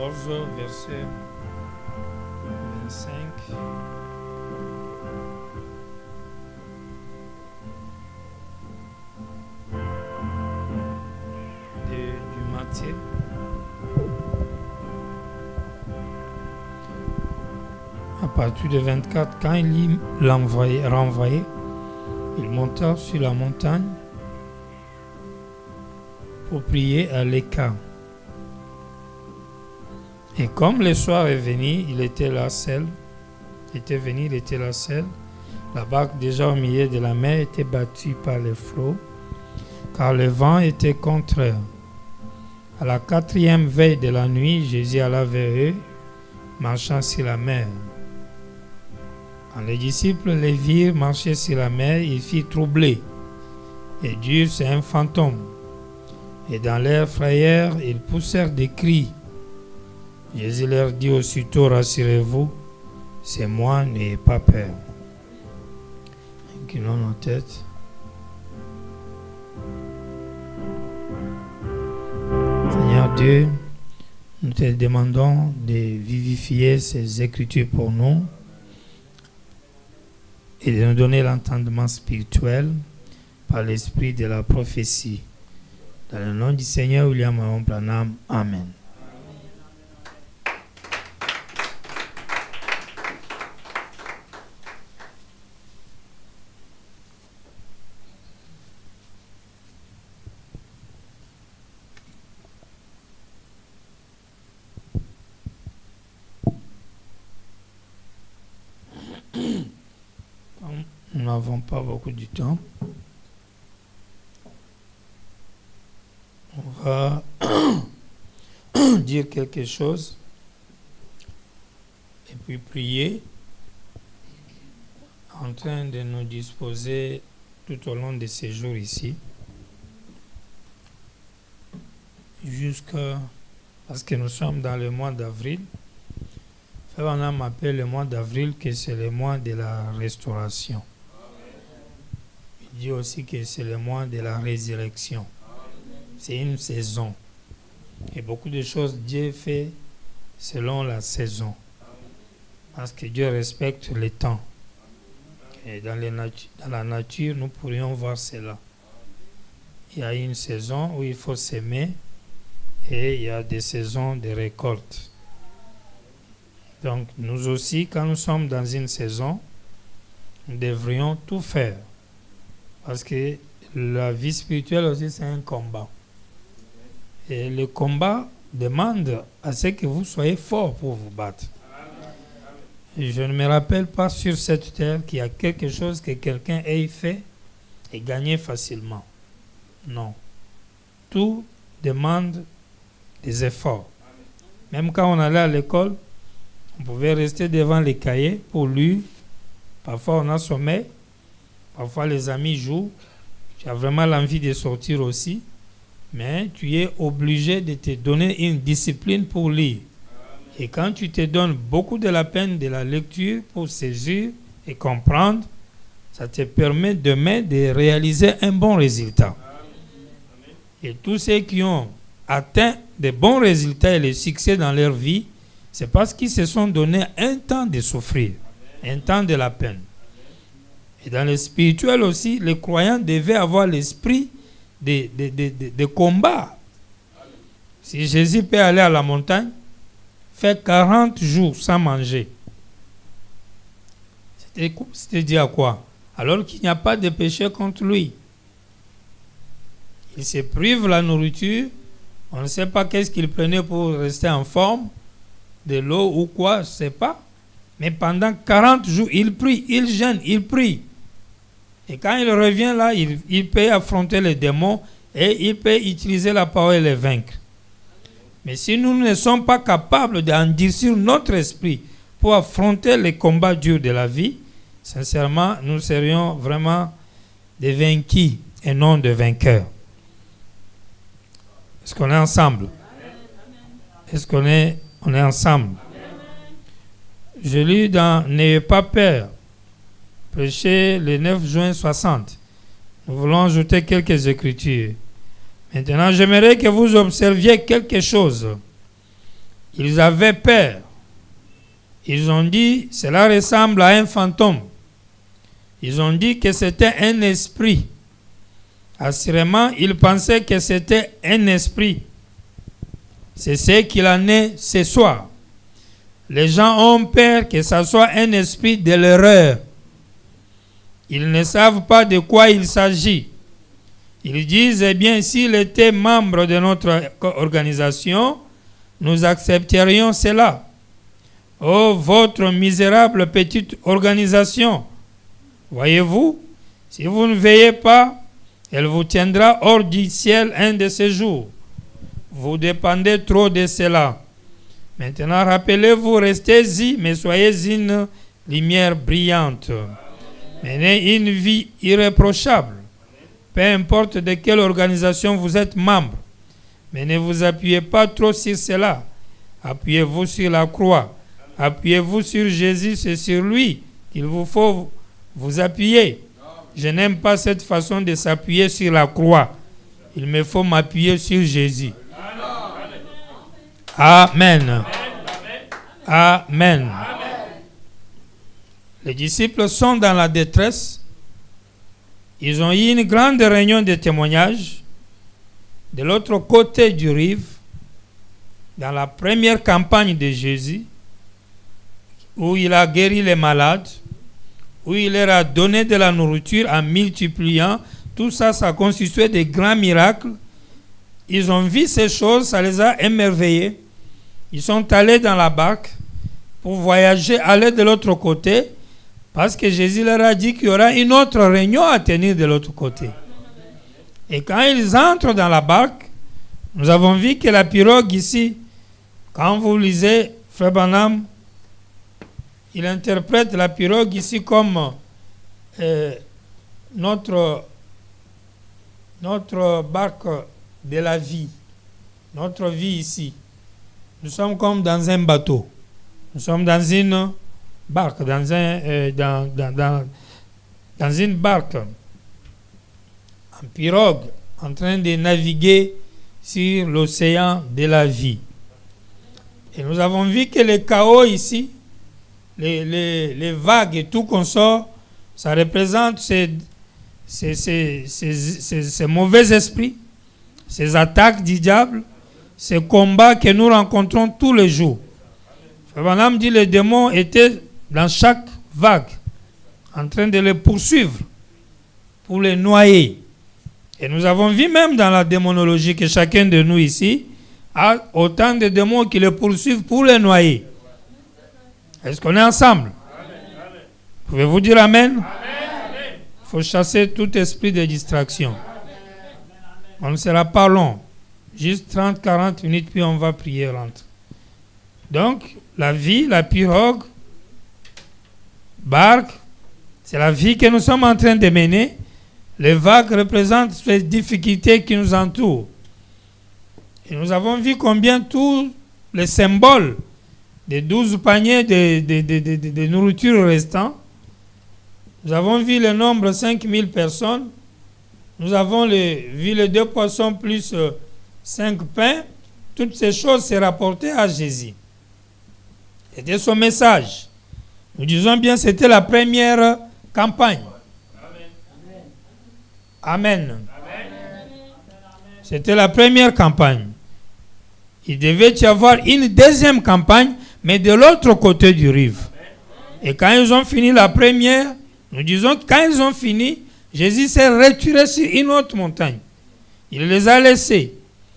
14, verset 25. Du Matthieu. À partir de 24, quand il renvoyé, il monta sur la montagne pour prier à l'écart. Et comme le soir est venu, il était là seul. La barque déjà au milieu de la mer était battue par les flots, car le vent était contraire. À la 4e veille de la nuit, Jésus alla vers eux, marchant sur la mer. Quand les disciples les virent marcher sur la mer, ils furent troublés et dirent: c'est un fantôme. Et dans leur frayeur, ils poussèrent des cris. Jésus leur dit aussitôt: rassurez-vous, c'est moi, n'ayez pas peur. Inclinons nos têtes. Seigneur Dieu, nous te demandons de vivifier ces Écritures pour nous et de nous donner l'entendement spirituel par l'esprit de la prophétie. Dans le nom du Seigneur William Aaron Branham, Amen. Nous n'avons pas beaucoup de temps. On va dire quelque chose et puis prier en train de nous disposer tout au long de ces jours ici, parce que nous sommes dans le mois d'avril. On m'appelle le mois d'avril que c'est le mois de la restauration. Il dit aussi que c'est le mois de la résurrection. C'est une saison. Et beaucoup de choses Dieu fait selon la saison. Parce que Dieu respecte le temps. Et dans la nature, nous pourrions voir cela. Il y a une saison où il faut s'aimer et il y a des saisons de récolte. Donc nous aussi, quand nous sommes dans une saison, nous devrions tout faire. Parce que la vie spirituelle aussi, c'est un combat. Et le combat demande à ce que vous soyez forts pour vous battre. Et je ne me rappelle pas sur cette terre qu'il y a quelque chose que quelqu'un ait fait et gagné facilement. Non. Tout demande des efforts. Même quand on allait à l'école, on pouvait rester devant les cahiers pour lire. Parfois, on a sommeil. Parfois, les amis jouent. Tu as vraiment l'envie de sortir aussi. Mais tu es obligé de te donner une discipline pour lire. Et quand tu te donnes beaucoup de la peine de la lecture pour saisir et comprendre, ça te permet demain de réaliser un bon résultat. Et tous ceux qui ont atteint de bons résultats et le succès dans leur vie, c'est parce qu'ils se sont donné un temps de souffrir, un temps de la peine. Et dans le spirituel aussi, les croyants devaient avoir l'esprit de combat. Si Jésus peut aller à la montagne, faire 40 jours sans manger, c'était dire quoi? Alors qu'il n'y a pas de péché contre lui. Il se prive la nourriture, on ne sait pas qu'est-ce qu'il prenait pour rester en forme, de l'eau ou quoi, je ne sais pas. Mais pendant 40 jours, il prie, il jeûne, il prie. Et quand il revient là, il peut affronter les démons et il peut utiliser la parole et les vaincre. Mais si nous ne sommes pas capables d'endurcir notre esprit pour affronter les combats durs de la vie, sincèrement, nous serions vraiment des vaincus et non des vainqueurs. Est-ce qu'on est ensemble? Est-ce qu'on est ensemble? Je lis dans N'ayez pas peur, prêché le 9 juin 60. Nous voulons ajouter quelques écritures. Maintenant, j'aimerais que vous observiez quelque chose. Ils avaient peur. Ils ont dit, cela ressemble à un fantôme. Ils ont dit que c'était un esprit. Assurément, ils pensaient que c'était un esprit. C'est ce qu'il en est ce soir. Les gens ont peur que ce soit un esprit de l'erreur. Ils ne savent pas de quoi il s'agit. Ils disent, eh bien, s'il était membre de notre organisation, nous accepterions cela. Oh, votre misérable petite organisation, voyez-vous, si vous ne veillez pas, elle vous tiendra hors du ciel un de ces jours. Vous dépendez trop de cela. Maintenant, rappelez-vous, restez-y, mais soyez une lumière brillante. Menez une vie irréprochable. Peu importe de quelle organisation vous êtes membre. Mais ne vous appuyez pas trop sur cela. Appuyez-vous sur la croix. Appuyez-vous sur Jésus, c'est sur lui qu'il vous faut vous appuyer. Je n'aime pas cette façon de s'appuyer sur la croix. Il me faut m'appuyer sur Jésus. Amen. Amen. Les disciples sont dans la détresse. Ils ont eu une grande réunion de témoignages de l'autre côté du rive, dans la première campagne de Jésus, où il a guéri les malades, où il leur a donné de la nourriture en multipliant. Tout ça, ça constituait de grands miracles. Ils ont vu ces choses, ça les a émerveillés. Ils sont allés dans la barque pour voyager, aller de l'autre côté, parce que Jésus leur a dit qu'il y aura une autre réunion à tenir de l'autre côté. Et quand ils entrent dans la barque, nous avons vu que la pirogue ici, quand vous lisez Frère Branham, il interprète la pirogue ici comme notre barque de la vie, notre vie ici. Nous sommes comme dans un bateau. Nous sommes dans une barque, dans une barque, en pirogue, en train de naviguer sur l'océan de la vie. Et nous avons vu que le chaos ici, les vagues et tout qu'on sort, ça représente ces mauvais esprits, ces attaques du diable, ces combats que nous rencontrons tous les jours. Frère Branham dit que les démons étaient dans chaque vague, en train de les poursuivre pour les noyer. Et nous avons vu même dans la démonologie que chacun de nous ici a autant de démons qui les poursuivent pour les noyer. Est-ce qu'on est ensemble? Pouvez-vous dire Amen? Il faut chasser tout esprit de distraction. On ne sera pas long. Juste 30-40 minutes, puis on va prier rentre. Donc, la vie, la pirogue, barque, c'est la vie que nous sommes en train de mener. Les vagues représentent les difficultés qui nous entourent. Et nous avons vu combien tous les symboles des 12 paniers de nourriture restants. Nous avons vu le nombre 5000 personnes. Nous avons vu les 2 poissons plus 5 pains. Toutes ces choses se rapportaient à Jésus. C'était son message. Nous disons bien, c'était la première campagne. Amen. C'était la première campagne. Il devait y avoir une deuxième campagne, mais de l'autre côté du rive. Et quand ils ont fini la première, nous disons que quand ils ont fini, Jésus s'est retiré sur une autre montagne. Il les a laissés.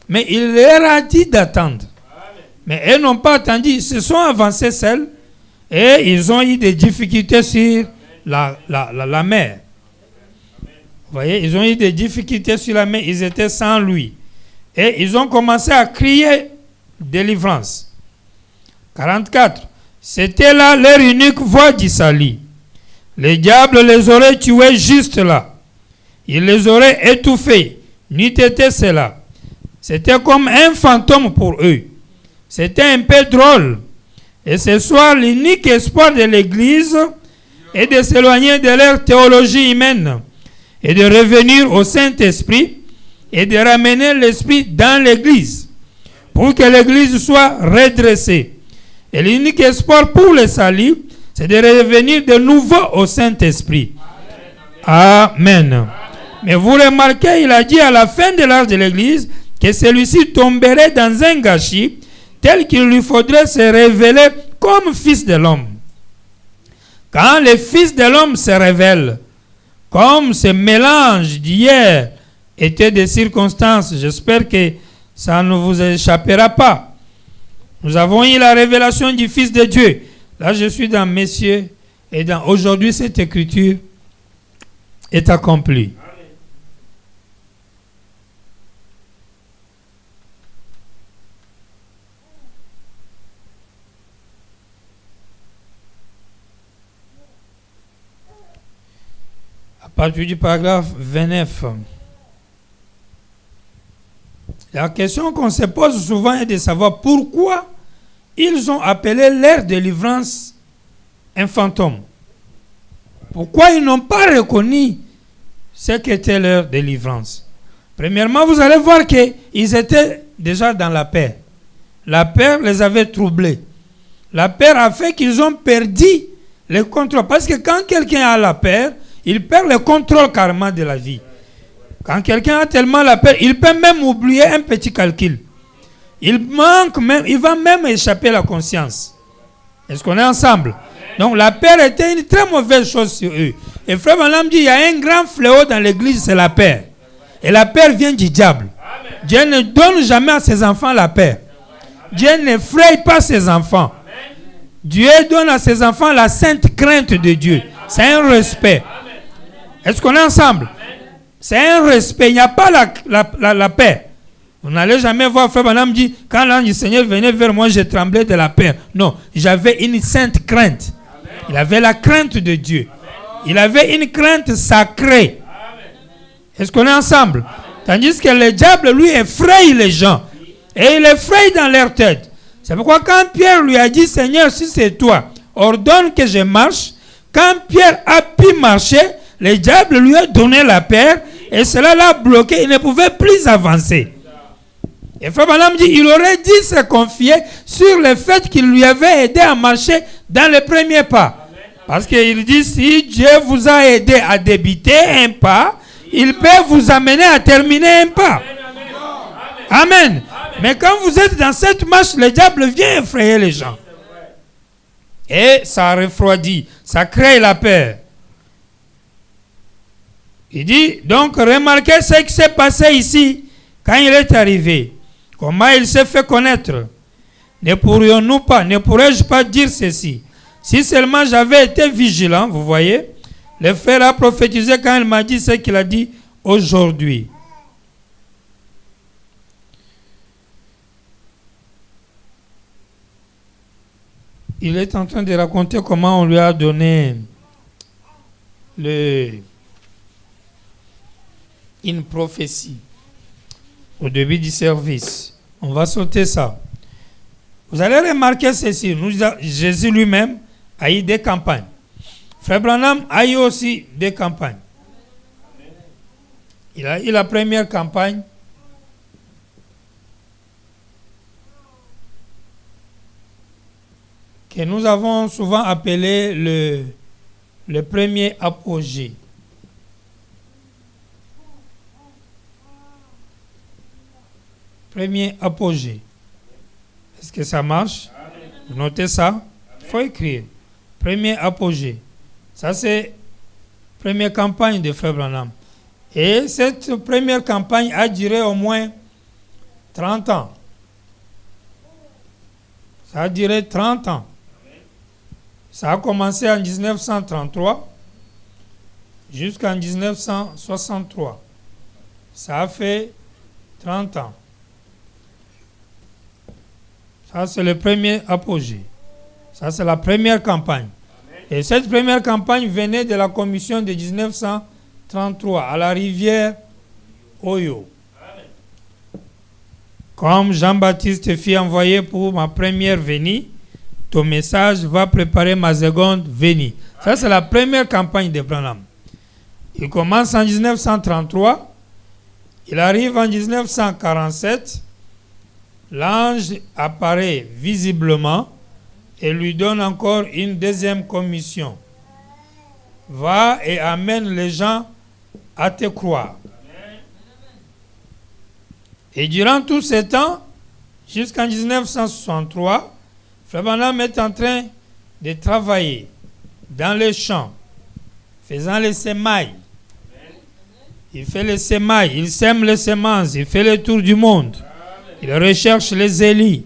Mais il leur a dit d'attendre. Mais elles n'ont pas attendu. Ils se sont avancés seuls et ils ont eu des difficultés sur la mer. Vous voyez, ils ont eu des difficultés sur la mer. Ils étaient sans lui. Et ils ont commencé à crier délivrance. 44. C'était là leur unique voix du salut. Le diable les aurait tués juste là. Il les aurait étouffés. N'eût été cela. C'était comme un fantôme pour eux. C'était un peu drôle. Et ce soir, l'unique espoir de l'Église est de s'éloigner de leur théologie humaine et de revenir au Saint-Esprit et de ramener l'Esprit dans l'Église pour que l'Église soit redressée. Et l'unique espoir pour le salut, c'est de revenir de nouveau au Saint-Esprit. Amen. Mais vous remarquez, il a dit à la fin de l'âge de l'Église que celui-ci tomberait dans un gâchis tel qu'il lui faudrait se révéler comme fils de l'homme. Quand le fils de l'homme se révèle, comme ce mélange d'hier était des circonstances, j'espère que ça ne vous échappera pas. Nous avons eu la révélation du Fils de Dieu. Là, je suis dans Messieurs et dans aujourd'hui, cette écriture est accomplie. À partir du paragraphe 29. La question qu'on se pose souvent est de savoir pourquoi ils ont appelé leur délivrance un fantôme. Pourquoi ils n'ont pas reconnu ce qu'était leur délivrance. Premièrement, vous allez voir qu'ils étaient déjà dans la peur. La peur les avait troublés. La peur a fait qu'ils ont perdu le contrôle. Parce que quand quelqu'un a la peur, il perd le contrôle carrément de la vie. Quand quelqu'un a tellement la peur, il peut même oublier un petit calcul. Il va même échapper à la conscience. Est-ce qu'on est ensemble? Donc la peur était une très mauvaise chose sur eux. Et Frère Branham dit, il y a un grand fléau dans l'église, c'est la peur. Et la peur vient du diable. Dieu ne donne jamais à ses enfants la peur. Dieu n'effraie pas ses enfants. Dieu donne à ses enfants la sainte crainte de Dieu. C'est un respect. Est-ce qu'on est ensemble? C'est un respect. Il n'y a pas la peur. Vous n'allez jamais voir Frère Branham dire, quand l'ange du Seigneur venait vers moi, je tremblais de la peur. Non, j'avais une sainte crainte. Il avait la crainte de Dieu. Il avait une crainte sacrée. Est-ce qu'on est ensemble? Tandis que le diable, lui, effraie les gens. Et il effraie dans leur tête. C'est pourquoi quand Pierre lui a dit, Seigneur, si c'est toi, ordonne que je marche. Quand Pierre a pu marcher, le diable lui a donné la peur et cela l'a bloqué. Il ne pouvait plus avancer. Et Frère Branham dit, il aurait dû se confier sur le fait qu'il lui avait aidé à marcher dans le premier pas. Parce qu'il dit, si Dieu vous a aidé à débuter un pas, il peut vous amener à terminer un pas. Amen. Mais quand vous êtes dans cette marche, le diable vient effrayer les gens. Et ça refroidit, ça crée la peur. Il dit, donc remarquez ce qui s'est passé ici quand il est arrivé. Comment il s'est fait connaître. Ne pourrais-je pas dire ceci? Si seulement j'avais été vigilant, vous voyez, le frère a prophétisé quand il m'a dit ce qu'il a dit aujourd'hui. Il est en train de raconter comment on lui a donné une prophétie au début du service. On va sauter ça. Vous allez remarquer ceci. Jésus lui-même a eu des campagnes. Frère Branham a eu aussi des campagnes. Il a eu la première campagne. Que nous avons souvent appelé le premier apogée. Premier apogée. Est-ce que ça marche? Vous notez ça? Il faut écrire. Premier apogée. Ça, c'est la première campagne de Frère Branham. Et cette première campagne a duré au moins 30 ans. Ça a duré 30 ans. Ça a commencé en 1933 jusqu'en 1963. Ça a fait 30 ans. Ça, c'est le premier apogée. Ça, c'est la première campagne. Et cette première campagne venait de la commission de 1933 à la rivière Oyo. Comme Jean-Baptiste fut envoyé pour ma première venue, ton message va préparer ma seconde venue. Ça, c'est la première campagne de Branham. Il commence en 1933. Il arrive en 1947. l'ange apparaît visiblement et lui donne encore une deuxième commission. Va et amène les gens à te croire. Et durant tout ce temps, jusqu'en 1963, Frère Branham est en train de travailler dans les champs, faisant les semailles. Il fait les semailles, il sème les semences, il fait le tour du monde. Il recherche les élits.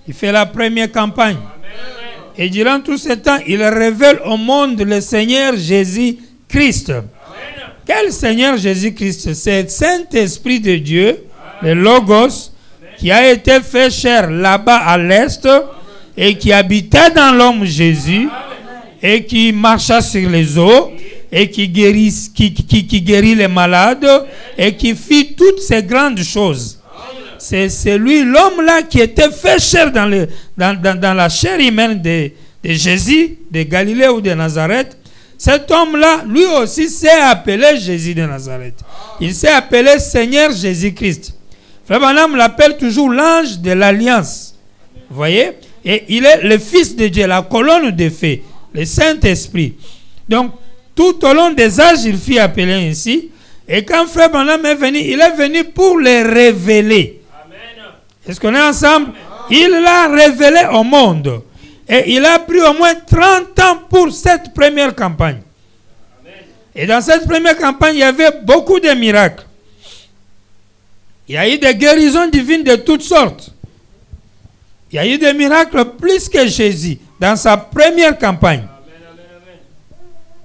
Il fait la première campagne. Et durant tout ce temps, il révèle au monde le Seigneur Jésus-Christ. Quel Seigneur Jésus-Christ? C'est le Saint-Esprit de Dieu, le Logos, qui a été fait chair là-bas à l'Est et qui habitait dans l'homme Jésus et qui marcha sur les eaux et qui guérit les malades et qui fit toutes ces grandes choses. C'est lui, l'homme-là, qui était fait chair dans la chair humaine de Jésus, de Galilée ou de Nazareth. Cet homme-là, lui aussi, s'est appelé Jésus de Nazareth. Il s'est appelé Seigneur Jésus-Christ. Frère Branham l'appelle toujours l'ange de l'alliance. Vous voyez? Et il est le Fils de Dieu, la colonne de feu, le Saint-Esprit. Donc, tout au long des âges, il fut appelé ainsi. Et quand Frère Branham est venu, il est venu pour les révéler. Est-ce qu'on est ensemble? Il l'a révélé au monde. Et il a pris au moins 30 ans pour cette première campagne. Et dans cette première campagne, il y avait beaucoup de miracles. Il y a eu des guérisons divines de toutes sortes. Il y a eu des miracles plus que Jésus dans sa première campagne.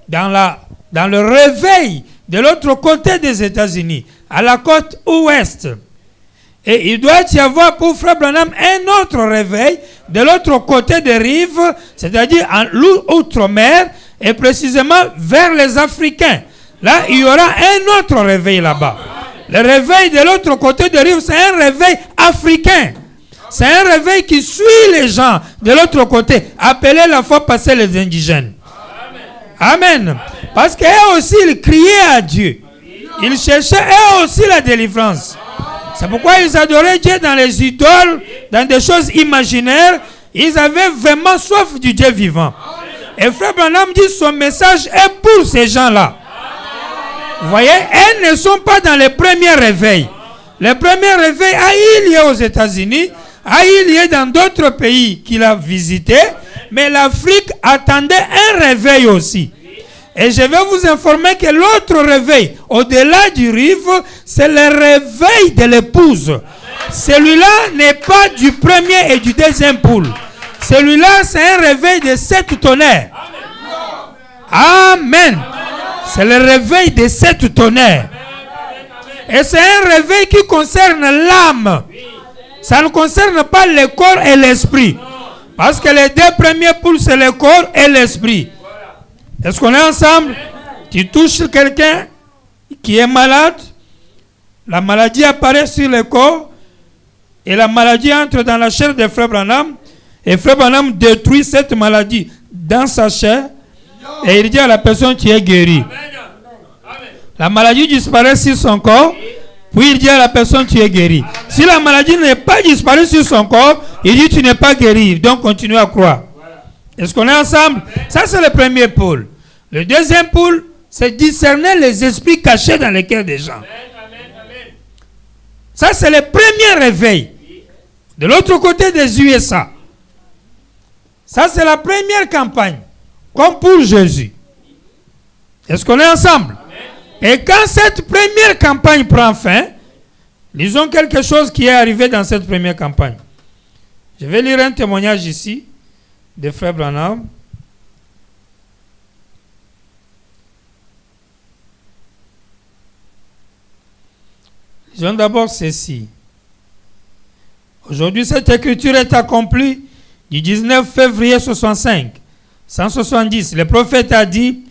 Dans le réveil de l'autre côté des États-Unis, à la côte ouest. Et il doit y avoir pour Frère Branham un autre réveil de l'autre côté des rives, c'est-à-dire en l'outre-mer, et précisément vers les Africains. Là, il y aura un autre réveil là-bas. Le réveil de l'autre côté des rives, c'est un réveil africain. C'est un réveil qui suit les gens de l'autre côté, appelés la fois passée les indigènes. Amen. Parce qu'eux aussi, ils criaient à Dieu. Ils cherchaient eux aussi la délivrance. C'est pourquoi ils adoraient Dieu dans les idoles, dans des choses imaginaires. Ils avaient vraiment soif du Dieu vivant. Et Frère Branham dit son message est pour ces gens-là. Vous voyez, elles ne sont pas dans les premiers réveils. Les premiers réveils a eu lieu aux États-Unis, a eu lieu dans d'autres pays qu'il a visités, mais l'Afrique attendait un réveil aussi. Et je vais vous informer que l'autre réveil, au-delà du rive, c'est le réveil de l'épouse. Celui-là n'est pas du premier et du deuxième poule. Celui-là, c'est un réveil de 7 tonnerres. Amen. C'est le réveil de 7 tonnerres. Et c'est un réveil qui concerne l'âme. Ça ne concerne pas le corps et l'esprit. Parce que les 2 premiers poules, c'est le corps et l'esprit. Est-ce qu'on est ensemble? Tu touches quelqu'un qui est malade, la maladie apparaît sur le corps et la maladie entre dans la chair de Frère Branham et Frère Branham détruit cette maladie dans sa chair et il dit à la personne tu es guérie. La maladie disparaît sur son corps, puis il dit à la personne tu es guérie. Si la maladie n'est pas disparue sur son corps, il dit tu n'es pas guéri, donc continue à croire. Est-ce qu'on est ensemble? Ça, c'est le premier pôle. Le deuxième pôle, c'est discerner les esprits cachés dans les cœurs des gens. Ça, c'est le premier réveil. De l'autre côté des USA. Ça, c'est la première campagne. Comme pour Jésus. Est-ce qu'on est ensemble? Et quand cette première campagne prend fin, lisons quelque chose qui est arrivé dans cette première campagne. Je vais lire un témoignage ici de Frère Branham. Lisons d'abord ceci. Aujourd'hui, cette écriture est accomplie du 19 février 65, 170. Le prophète a dit,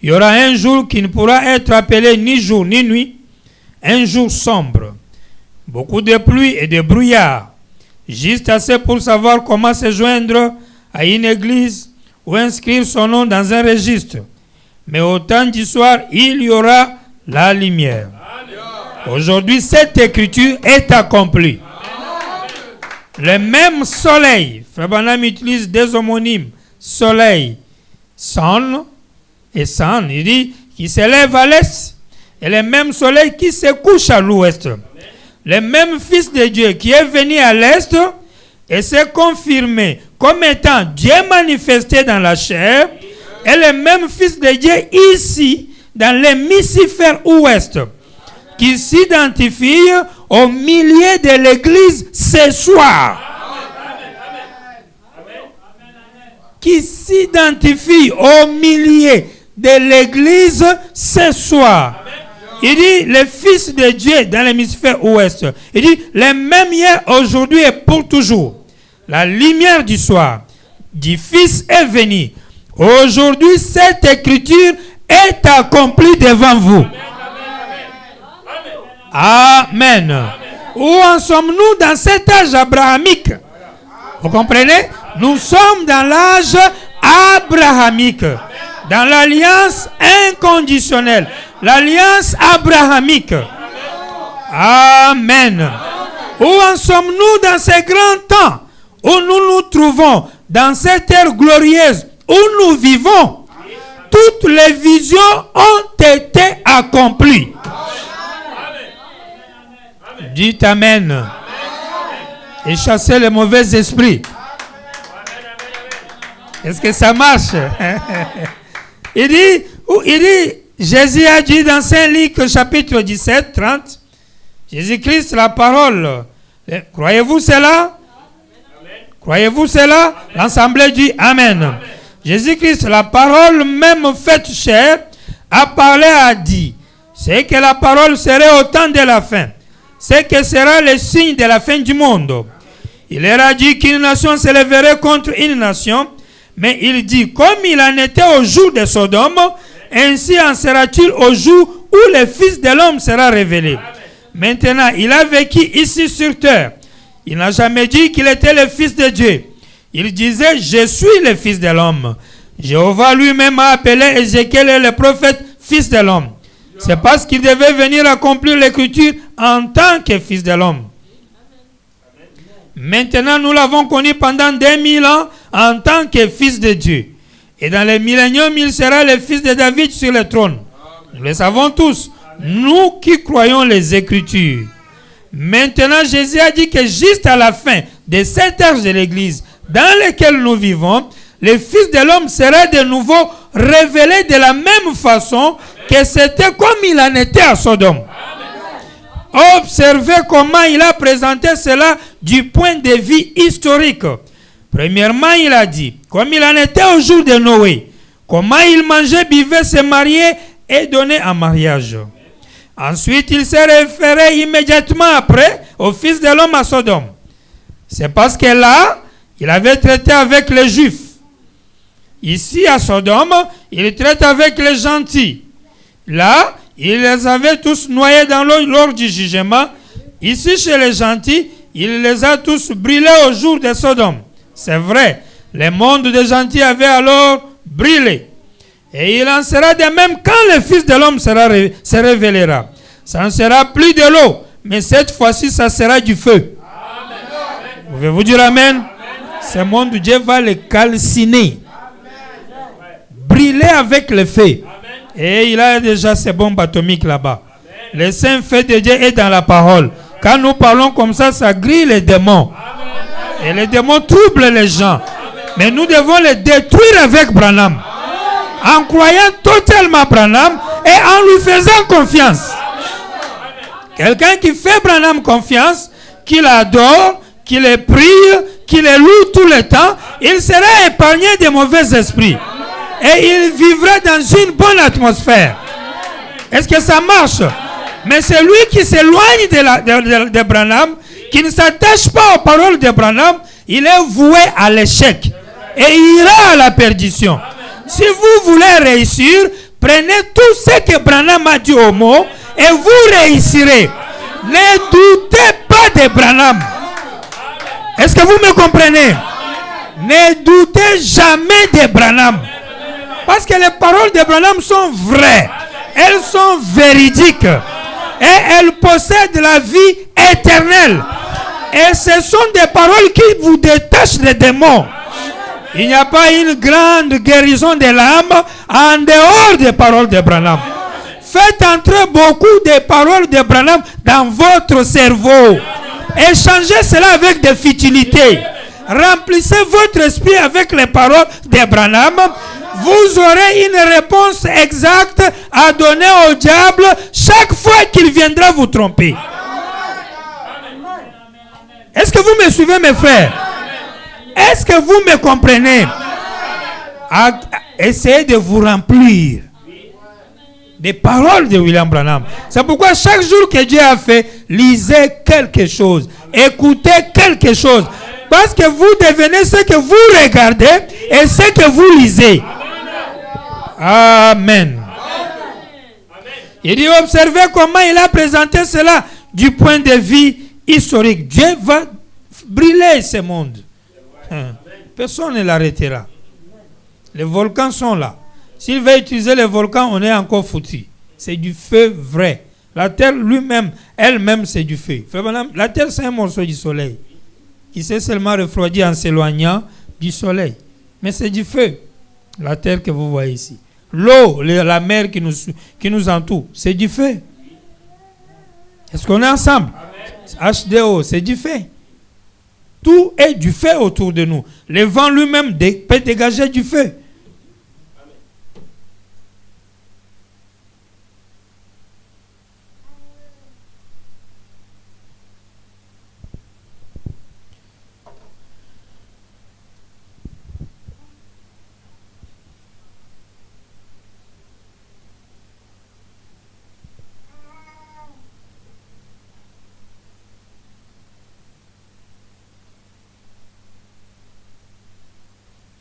il y aura un jour qui ne pourra être appelé ni jour ni nuit, un jour sombre, beaucoup de pluie et de brouillard, juste assez pour savoir comment se joindre à une église ou inscrire son nom dans un registre. Mais au temps du soir, il y aura la lumière. Aujourd'hui, cette écriture est accomplie. Le même soleil, Frère Branham utilise des homonymes, soleil, sun et sun, il dit, qui s'élève à l'est, et le même soleil qui se couche à l'ouest. Le même Fils de Dieu qui est venu à l'est et s'est confirmé comme étant Dieu manifesté dans la chair, est le même Fils de Dieu ici, dans l'hémisphère ouest, qui s'identifie au milieu de l'Église ce soir. Qui s'identifie au milieu de l'Église ce soir. Il dit le Fils de Dieu dans l'hémisphère ouest. Il dit le même hier, aujourd'hui et pour toujours. La lumière du soir du Fils est venue. Aujourd'hui, cette écriture est accomplie devant vous. Amen. Où en sommes-nous dans cet âge abrahamique? Vous comprenez? Nous sommes dans l'âge abrahamique, dans l'alliance inconditionnelle, l'alliance abrahamique. Amen. Où en sommes-nous dans ces grands temps où nous nous trouvons, dans cette ère glorieuse où nous vivons? Toutes les visions ont été accomplies. Dites Amen. Et chassez les mauvais esprits. Est-ce que ça marche? il dit, Jésus a dit dans Saint Luc chapitre 17, 30, Jésus-Christ, la parole. Croyez-vous cela? Croyez-vous cela? L'Assemblée dit Amen. Jésus-Christ, la parole même faite chair, a parlé, a dit, c'est que la parole serait au temps de la fin. C'est que sera le signe de la fin du monde. Il leur a dit qu'une nation se lèverait contre une nation, mais il dit, comme il en était au jour de Sodome, ainsi en sera-t-il au jour où le Fils de l'homme sera révélé. Amen. Maintenant, il a vécu ici sur terre. Il n'a jamais dit qu'il était le Fils de Dieu. Il disait, je suis le Fils de l'homme. Jéhovah lui-même a appelé Ézéchiel le prophète Fils de l'homme. C'est parce qu'il devait venir accomplir l'écriture en tant que Fils de l'homme. Maintenant, nous l'avons connu pendant 2000 ans en tant que Fils de Dieu. Et dans le millénium, il sera le Fils de David sur le trône. Nous le savons tous. Nous qui croyons les Écritures. Maintenant, Jésus a dit que juste à la fin de cette âge de l'Église dans laquelle nous vivons, le Fils de l'homme sera de nouveau révélé de la même façon que c'était comme il en était à Sodome. Observez comment il a présenté cela du point de vue historique. Premièrement, il a dit, comme il en était au jour de Noé, comment il mangeait, buvait, se mariait et donnait en mariage. Ensuite, il s'est référé immédiatement après au Fils de l'homme à Sodome. C'est parce que là, il avait traité avec les Juifs. Ici, à Sodome, il traite avec les gentils. Là, il les avait tous noyés dans l'eau lors du jugement. Ici, chez les gentils, il les a tous brûlés au jour de Sodome. C'est vrai, le monde des gentils avait alors brûlé. Et il en sera de même quand le Fils de l'homme se révélera. Ça ne sera plus de l'eau, mais cette fois-ci, ça sera du feu. Pouvez-vous dire Amen? Amen. Ce monde, Dieu va le calciner. Brûler avec le feu. Amen. Et il a déjà ces bombes atomiques là-bas. Amen. Le saint feu de Dieu est dans la parole. Quand nous parlons comme ça grille les démons. Amen. Et les démons troublent les gens. Amen. Mais nous devons les détruire avec Branham. En croyant totalement Branham et en lui faisant confiance. Quelqu'un qui fait Branham confiance, qui l'adore, qui le prie, qui le loue tout le temps, il sera épargné des mauvais esprits. Et il vivra dans une bonne atmosphère. Est-ce que ça marche? Mais celui qui s'éloigne de Branham, qui ne s'attache pas aux paroles de Branham, il est voué à l'échec. Et il ira à la perdition. Si vous voulez réussir, prenez tout ce que Branham a dit au mot et vous réussirez. Ne doutez pas de Branham. Est-ce que vous me comprenez? Ne doutez jamais de Branham. Parce que les paroles de Branham sont vraies. Elles sont véridiques. Et elles possèdent la vie éternelle. Et ce sont des paroles qui vous détachent des démons. Il n'y a pas une grande guérison de l'âme en dehors des paroles de Branham. Faites entrer beaucoup de paroles de Branham dans votre cerveau. Échangez cela avec des futilités. Remplissez votre esprit avec les paroles de Branham. Vous aurez une réponse exacte à donner au diable chaque fois qu'il viendra vous tromper. Est-ce que vous me suivez, mes frères? Est-ce que vous me comprenez? Essayez de vous remplir des paroles de William Branham. C'est pourquoi chaque jour que Dieu a fait, lisez quelque chose, écoutez quelque chose. Parce que vous devenez ce que vous regardez et ce que vous lisez. Amen. Il dit, observez comment il a présenté cela du point de vue historique. Dieu va brûler ce monde. Personne ne l'arrêtera. Les volcans sont là. S'il veut utiliser les volcans, on est encore foutu. C'est du feu vrai. La terre elle-même, c'est du feu. La terre, c'est un morceau du soleil qui s'est seulement refroidi en s'éloignant du soleil. Mais c'est du feu. La terre que vous voyez ici. L'eau, la mer qui nous entoure, c'est du feu. Est-ce qu'on est ensemble? H2O, c'est du feu. Tout est du feu autour de nous. Le vent lui-même peut dégager du feu.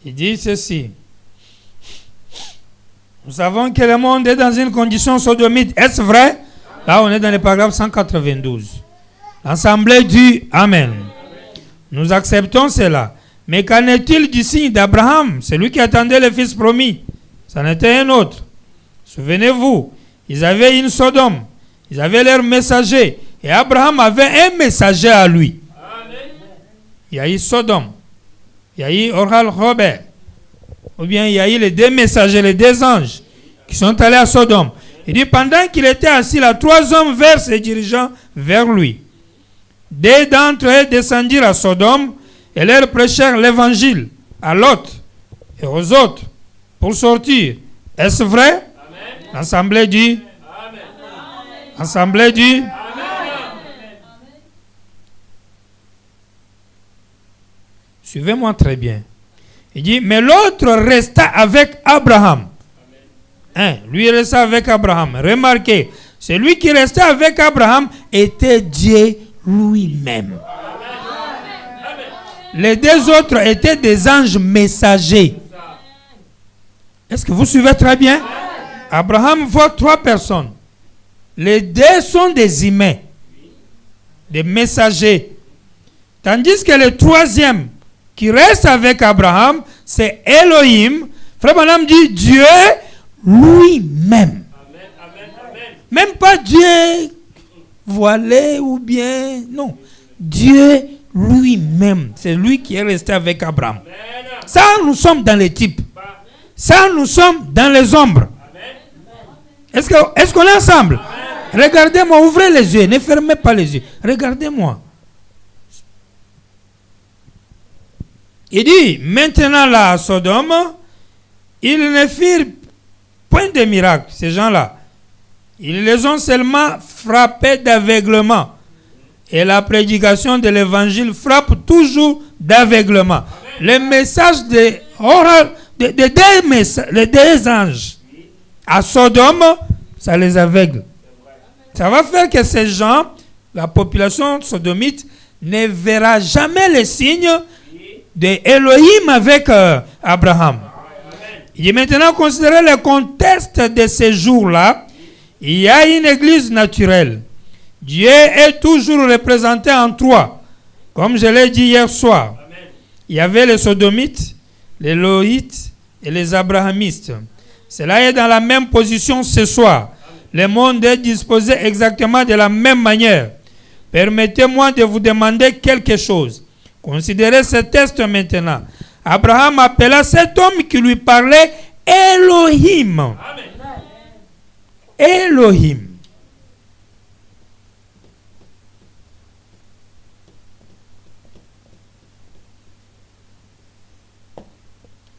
Il dit ceci. Nous savons que le monde est dans une condition sodomite. Est-ce vrai? Là, on est dans le paragraphe 192. L'Assemblée dit Amen. Nous acceptons cela. Mais qu'en est-il du signe d'Abraham? C'est lui qui attendait le fils promis. Ça n'était un autre. Souvenez-vous, ils avaient une Sodome. Ils avaient leur messager. Et Abraham avait un messager à lui. Il y a eu Sodome. Il y a eu Oral Robert. Ou bien il y a eu les deux messagers, les deux anges qui sont allés à Sodome. Il dit, pendant qu'il était assis là, 3 hommes vers se dirigeant vers lui. 2 d'entre eux descendirent à Sodome et leur prêchèrent l'évangile à Lot et aux autres pour sortir. Est-ce vrai? L'Assemblée dit Amen. L'Assemblée dit Amen. Suivez-moi très bien. Il dit, mais l'autre resta avec Abraham. Lui resta avec Abraham. Remarquez, celui qui restait avec Abraham était Dieu lui-même. Les 2 autres étaient des anges messagers. Est-ce que vous suivez très bien? Abraham voit 3 personnes. Les 2 sont des humains, des messagers. Tandis que le 3e, qui reste avec Abraham, c'est Elohim. Frère Branham dit Dieu lui-même. Même pas Dieu voilé ou bien... Non. Dieu lui-même. C'est lui qui est resté avec Abraham. Ça, nous sommes dans les types. Ça, nous sommes dans les ombres. Est-ce qu'on est ensemble? Regardez-moi, ouvrez les yeux. Ne fermez pas les yeux. Regardez-moi. Il dit, maintenant là à Sodome, ils ne firent point de miracle, ces gens-là. Ils les ont seulement frappés d'aveuglement. Et la prédication de l'évangile frappe toujours d'aveuglement. Le message des deux anges à Sodome, ça les aveugle. Ça va faire que ces gens, la population sodomite, ne verra jamais les signes de Elohim avec Abraham. Il est maintenant considéré le contexte de ces jours-là. Il y a une église naturelle. Dieu est toujours représenté en 3. Comme je l'ai dit hier soir. Il y avait les sodomites, les loïtes et les abrahamistes. Cela est dans la même position ce soir. Le monde est disposé exactement de la même manière. Permettez-moi de vous demander quelque chose. Considérez ce texte maintenant. Abraham appela cet homme qui lui parlait Elohim. Amen. Elohim.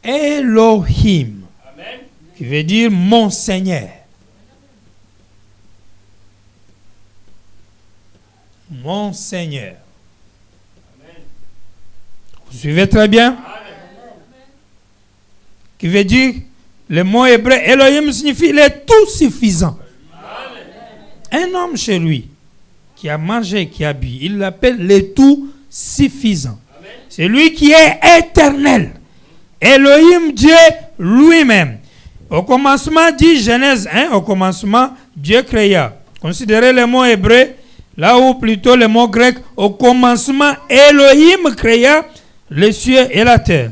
Elohim. Amen. Qui veut dire mon Seigneur. Mon Seigneur. Amen. Vous suivez très bien? Amen. Qui veut dire, le mot hébreu Elohim signifie il est tout suffisant. Amen. Un homme chez lui qui a mangé, qui a bu, il l'appelle le tout suffisant. Amen. C'est lui qui est éternel. Elohim, Dieu lui-même. Au commencement, dit Genèse 1, au commencement, Dieu créa. Considérez le mot hébreu, là où plutôt le mot grec, au commencement, Elohim créa les cieux et la terre.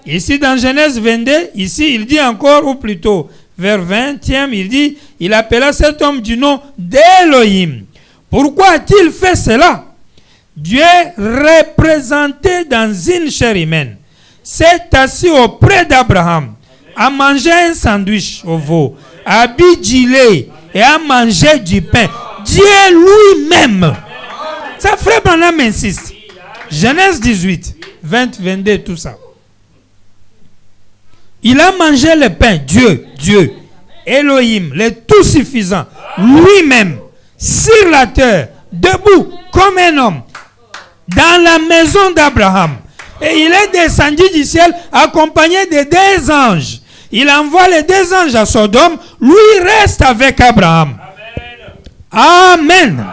Ici, dans Genèse 22, ici, il dit encore, ou plutôt, vers 20e, il dit, il appela cet homme du nom d'Elohim. Pourquoi a-t-il fait cela? Dieu, représenté dans une chair humaine, s'est assis auprès d'Abraham, a mangé un sandwich au veau, a bu du lait et a mangé du pain. Dieu lui-même. Ça, frère Branham insiste. Genèse 18, 20, 22, tout ça. Il a mangé le pain, Dieu, Elohim, le tout suffisant, lui-même, sur la terre, debout, comme un homme, dans la maison d'Abraham. Et il est descendu du ciel accompagné de 2 anges. Il envoie les 2 anges à Sodome. Lui reste avec Abraham. Amen. Amen.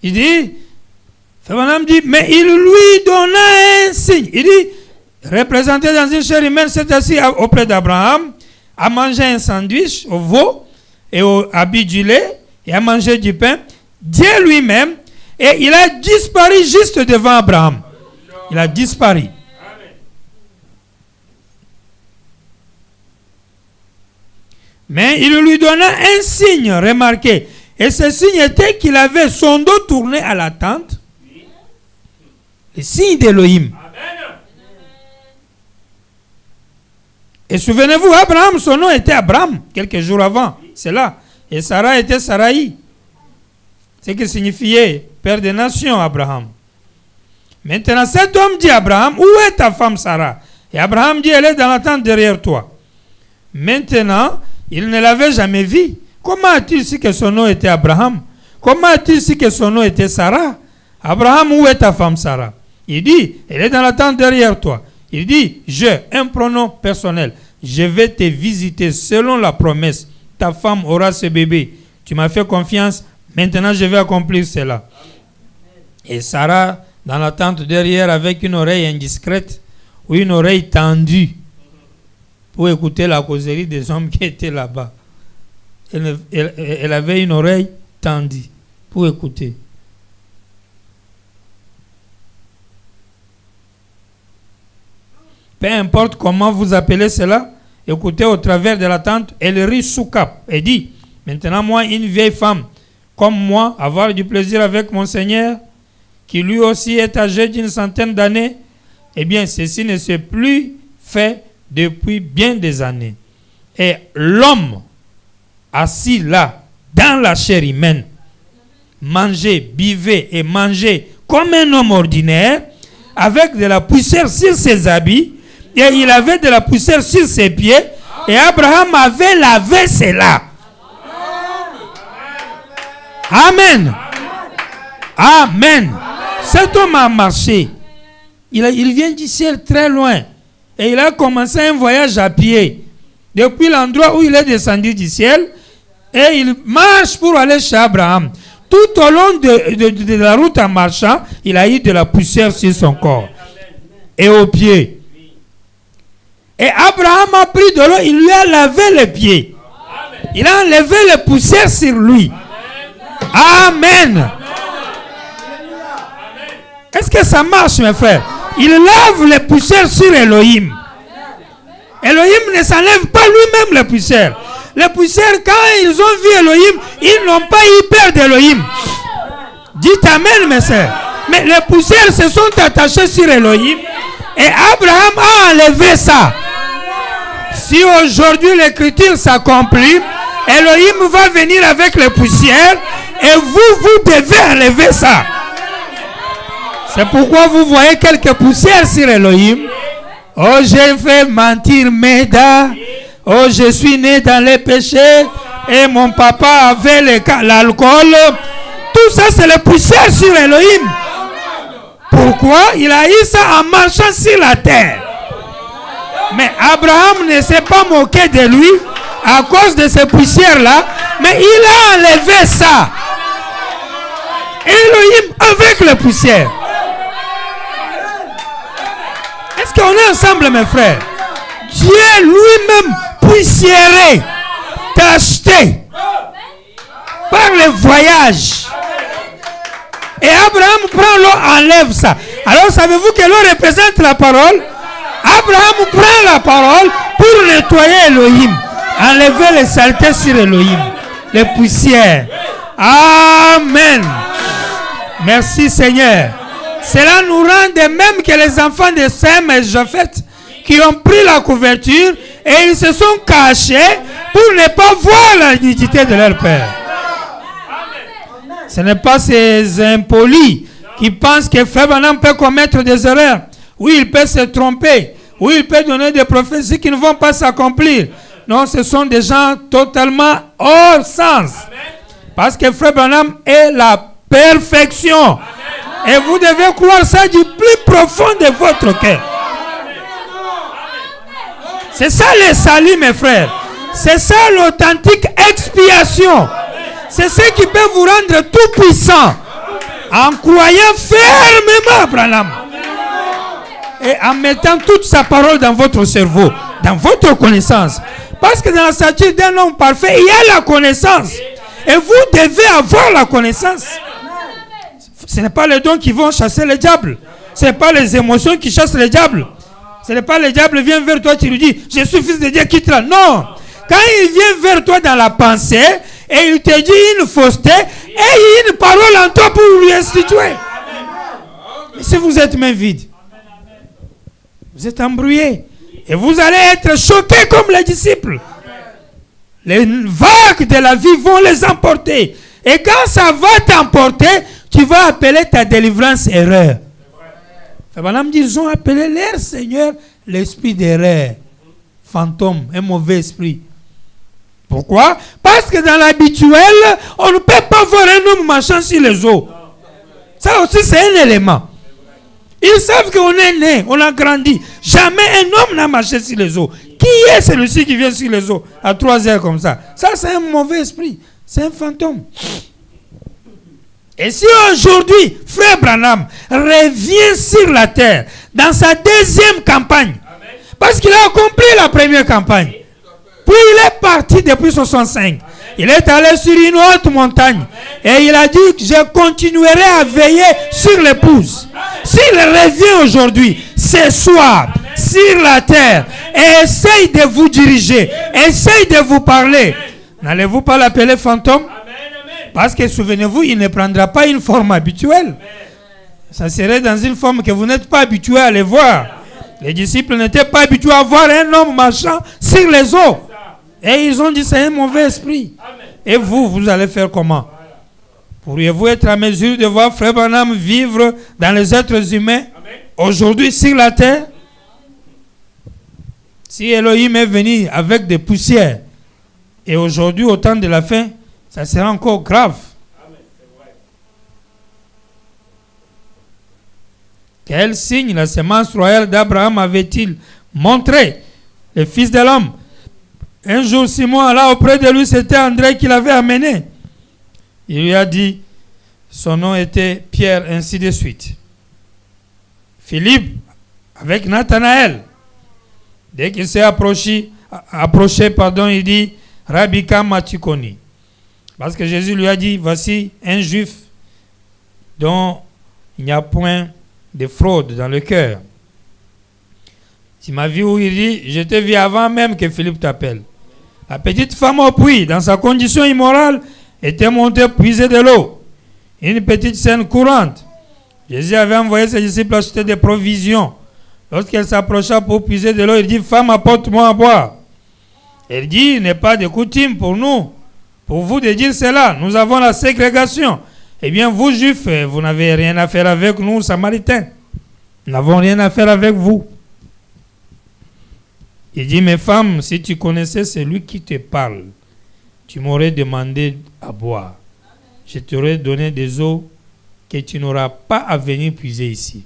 Il dit, Abraham dit, mais il lui donna un signe. Il dit, représenté dans une chair humaine, s'est assis auprès d'Abraham, a mangé un sandwich au veau et a bu du lait et a mangé du pain. Dieu lui-même, et il a disparu juste devant Abraham. Il a disparu. Mais il lui donna un signe, remarquez. Et ce signe était qu'il avait son dos tourné à la tente. Le signe d'Elohim. Et souvenez-vous, Abraham, son nom était Abraham, quelques jours avant. C'est là. Et Sarah était Saraï. Ce qui signifiait père des nations, Abraham. Maintenant, cet homme dit à Abraham, où est ta femme Sarah? Et Abraham dit, elle est dans la tente derrière toi. Maintenant, il ne l'avait jamais vue. Comment a-t-il su que son nom était Abraham? Comment a-t-il su que son nom était Sarah? Abraham, où est ta femme Sarah? Il dit, elle est dans la tente derrière toi. Il dit, un pronom personnel. Je vais te visiter selon la promesse. Ta femme aura ce bébé. Tu m'as fait confiance. Maintenant, je vais accomplir cela. Et Sarah, dans la tente derrière, avec une oreille indiscrète ou une oreille tendue pour écouter la causerie des hommes qui étaient là-bas. Elle avait une oreille tendue pour écouter. Peu importe comment vous appelez cela, écoutez au travers de la tente, elle rit sous cap et dit, maintenant moi, une vieille femme, comme moi, avoir du plaisir avec mon Seigneur, qui lui aussi est âgé d'une centaine d'années, eh bien, ceci ne s'est plus fait depuis bien des années. Et l'homme assis là, dans la chair humaine, mangeait, buvait et mangeait comme un homme ordinaire, avec de la poussière sur ses habits, et il avait de la poussière sur ses pieds, et Abraham avait lavé cela. Amen. Amen. Cet homme a marché. Il vient du ciel très loin. Et il a commencé un voyage à pied. Depuis l'endroit où il est descendu du ciel. Et il marche pour aller chez Abraham. Tout au long de la route en marchant, il a eu de la poussière sur son corps. Et aux pieds. Et Abraham a pris de l'eau, il lui a lavé les pieds. Il a enlevé les poussières sur lui. Amen. Est-ce que ça marche, mes frères? Il lave les poussières sur Elohim. Elohim ne s'enlève pas lui-même les poussières. Les poussières, quand ils ont vu Elohim, ils n'ont pas eu peur d'Elohim. Dites Amen, mes sœurs. Mais les poussières se sont attachées sur Elohim et Abraham a enlevé ça. Si aujourd'hui l'écriture s'accomplit, Elohim va venir avec les poussières et vous devez enlever ça. C'est pourquoi vous voyez quelques poussières sur Elohim. Oh, j'ai fait mentir Méda. Oh, je suis né dans les péchés et mon papa avait l'alcool. Tout ça, c'est les poussières sur Elohim. Pourquoi? Il a eu ça en marchant sur la terre. Mais Abraham ne s'est pas moqué de lui à cause de ces poussières-là, mais il a enlevé ça. Elohim avec les poussières. Est-ce qu'on est ensemble, mes frères? Dieu lui-même poussiéré, tacheté par les voyages. Et Abraham prend l'eau, enlève ça. Alors savez-vous que l'eau représente la parole? Abraham prend la parole pour nettoyer Elohim, enlever les saletés sur Elohim, les poussières. Amen. Merci Seigneur. Cela nous rend de même que les enfants de Sem et Japhet qui ont pris la couverture et ils se sont cachés pour ne pas voir la nudité de leur père. Ce n'est pas ces impolis qui pensent que Frère Branham peut commettre des erreurs. Oui, il peut se tromper. Oui, il peut donner des prophéties qui ne vont pas s'accomplir. Non, ce sont des gens totalement hors sens. Parce que Frère Branham est la perfection. Et vous devez croire ça du plus profond de votre cœur. C'est ça le salut, mes frères. C'est ça l'authentique expiation. C'est ce qui peut vous rendre tout puissant. En croyant fermement à Branham. Et en mettant toute sa parole dans votre cerveau, dans votre connaissance. Parce que dans la stature d'un homme parfait, il y a la connaissance. Et vous devez avoir la connaissance. Ce n'est pas les dons qui vont chasser le diable. Ce n'est pas les émotions qui chassent le diable. Ce n'est pas le diable qui vient vers toi, tu lui dis, je suis fils de Dieu, quitte-la. Non. Quand il vient vers toi dans la pensée, et il te dit une fausseté, et une parole en toi pour lui instituer. Mais si vous êtes main vide, vous êtes embrouillé. Et vous allez être choqués comme les disciples. Les vagues de la vie vont les emporter. Et quand ça va t'emporter, tu vas appeler ta délivrance erreur. Madame dit, ils ont appelé leur Seigneur l'esprit d'erreur. Fantôme, un mauvais esprit. Pourquoi? Parce que dans l'habituel, on ne peut pas voir un homme marchant sur les eaux. Ça aussi, c'est un élément. Ils savent qu'on est né, on a grandi. Jamais un homme n'a marché sur les eaux. Qui est celui-ci qui vient sur les eaux à 3 heures comme ça? Ça, c'est un mauvais esprit. C'est un fantôme. Et si aujourd'hui, Frère Branham revient sur la terre dans sa deuxième campagne, parce qu'il a accompli la première campagne, puis il est parti depuis 65. Il est allé sur une haute montagne et il a dit que je continuerai à veiller sur l'épouse. S'il revient aujourd'hui, ce soir, sur la terre, et essaye de vous diriger, essaye de vous parler, n'allez-vous pas l'appeler fantôme? Parce que souvenez-vous, il ne prendra pas une forme habituelle. Ça serait dans une forme que vous n'êtes pas habitué à les voir. Les disciples n'étaient pas habitués à voir un homme marchant sur les eaux. Et ils ont dit c'est un mauvais esprit. Et vous allez faire comment? Pourriez-vous être à mesure de voir Frère Branham vivre dans les êtres humains aujourd'hui sur la terre? Si Elohim est venu avec des poussières et aujourd'hui au temps de la fin, ça sera encore grave. Quel signe la semence royale d'Abraham avait-il montré, le Fils de l'homme? Un jour, Simon alla auprès de lui, c'était André qui l'avait amené. Il lui a dit, son nom était Pierre, ainsi de suite. Philippe, avec Nathanaël, dès qu'il s'est approché, il dit, Rabbi, kama tu connais? Parce que Jésus lui a dit, voici un juif dont il n'y a point de fraude dans le cœur. Tu m'as vu où il dit, je t'ai vu avant même que Philippe t'appelle. La petite femme au puits, dans sa condition immorale, était montée puiser de l'eau. Une petite scène courante. Jésus avait envoyé ses disciples acheter des provisions. Lorsqu'elle s'approcha pour puiser de l'eau, il dit, femme, apporte-moi à boire. Elle dit, il n'est pas de coutume pour nous, pour vous de dire cela. Nous avons la ségrégation. Eh bien, vous, juifs, vous n'avez rien à faire avec nous, samaritains. Nous n'avons rien à faire avec vous. Il dit, mais femme, si tu connaissais celui qui te parle, tu m'aurais demandé à boire. Je t'aurais donné des eaux que tu n'auras pas à venir puiser ici.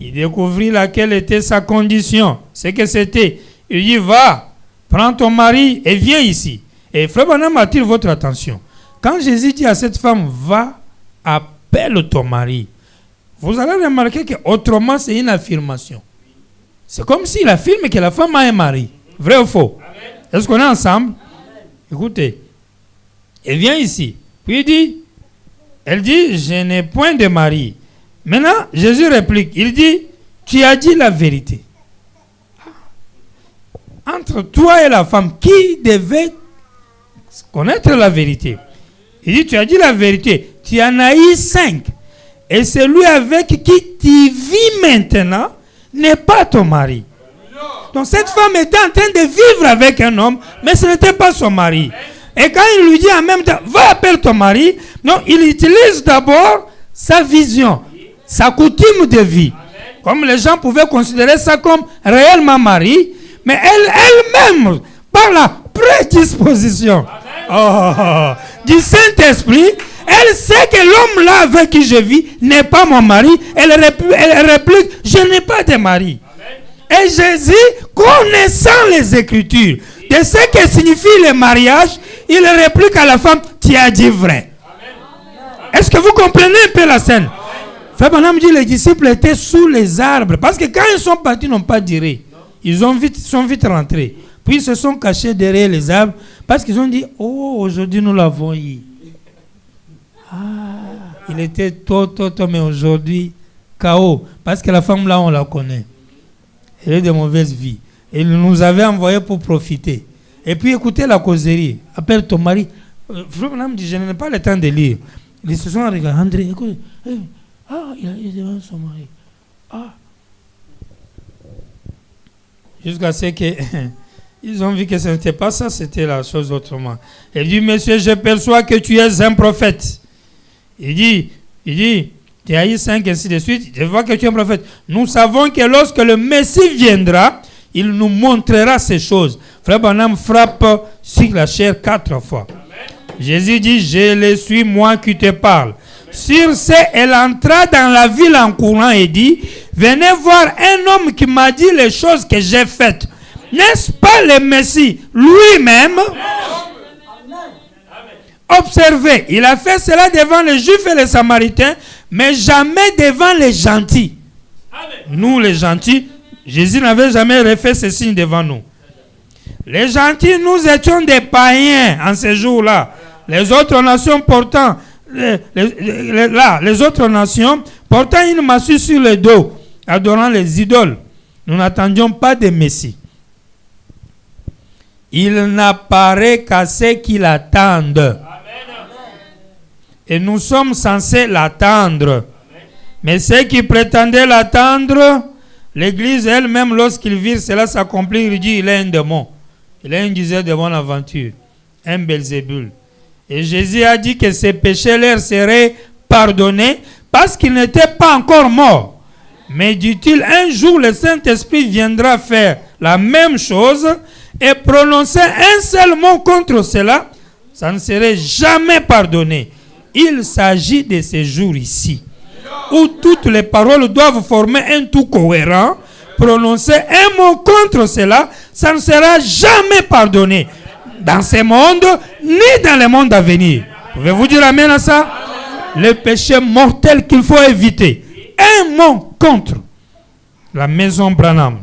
Il découvrit laquelle était sa condition, ce que c'était. Il dit, va, prends ton mari et viens ici. Et Frère Branham attire votre attention. Quand Jésus dit à cette femme, va, appelle ton mari, vous allez remarquer qu'autrement, c'est une affirmation. C'est comme s'il affirme que la femme a un mari. Vrai ou faux? Est-ce qu'on est ensemble? Écoutez, elle vient ici. Puis elle dit, je n'ai point de mari. Maintenant, Jésus réplique. Il dit, tu as dit la vérité. Entre toi et la femme, qui devait connaître la vérité? Il dit, tu as dit la vérité. Tu en as eu 5. Et celui avec qui tu vis maintenant n'est pas ton mari. Donc cette femme était en train de vivre avec un homme, mais ce n'était pas son mari. Et quand il lui dit en même temps, va appeler ton mari, non, il utilise d'abord sa vision, sa coutume de vie. Comme les gens pouvaient considérer ça comme réellement mari, mais elle-même, par la prédisposition du Saint-Esprit, elle sait que l'homme là avec qui je vis n'est pas mon mari. Elle réplique, je n'ai pas de mari. Et Jésus, connaissant les Écritures, de ce que signifie le mariage, il réplique à la femme, tu as dit vrai. Est-ce que vous comprenez un peu la scène? Frère Branham dit, les disciples étaient sous les arbres. Parce que quand ils sont partis, ils n'ont pas duré. Ils sont vite rentrés. Puis ils se sont cachés derrière les arbres. Parce qu'ils ont dit, oh, aujourd'hui nous l'avons eu. Il était tôt, mais aujourd'hui, chaos. Parce que la femme là, on la connaît. Elle est de mauvaise vie. Elle nous avait envoyé pour profiter. Et puis écoutez la causerie. Appelle ton mari. Frère Branham dit, je n'ai pas le temps de lire. Ils se sont regardés. André, écoute. Il est devant son mari. Jusqu'à ce que ils ont vu que ce n'était pas ça, c'était la chose autrement. Elle dit, monsieur, je perçois que tu es un prophète. Il dit, tu as eu 5 ainsi de suite, je vois que tu es un prophète. Nous savons que lorsque le Messie viendra, il nous montrera ces choses. Frère Branham frappe sur la chair 4 fois. Amen. Jésus dit, je le suis moi qui te parle. Sur ce, elle entra dans la ville en courant et dit, venez voir un homme qui m'a dit les choses que j'ai faites. N'est-ce pas le Messie lui-même? Observez, il a fait cela devant les Juifs et les Samaritains, mais jamais devant les gentils. Nous, les gentils, Jésus n'avait jamais refait ce signe devant nous. Les gentils, nous étions des païens en ce jour-là. Les autres nations portant, les autres nations portant une massue sur le dos, adorant les idoles. Nous n'attendions pas de Messie. Il n'apparaît qu'à ceux qui l'attendent. Et nous sommes censés l'attendre. Mais ceux qui prétendaient l'attendre, l'Église elle-même, lorsqu'ils virent cela s'accomplir, il dit, il est un démon. Il est un diseur de bonne aventure. Un Belzébul. Et Jésus a dit que ses péchés leur seraient pardonnés parce qu'ils n'étaient pas encore morts. Mais dit-il, un jour le Saint-Esprit viendra faire la même chose et prononcer un seul mot contre cela, ça ne serait jamais pardonné. Il s'agit de ces jours ici, où toutes les paroles doivent former un tout cohérent. Prononcer un mot contre cela, ça ne sera jamais pardonné. Dans ce monde, ni dans le monde à venir. Pouvez-vous dire amen à ça? Le péché mortel qu'il faut éviter. Un mot contre la maison Branham.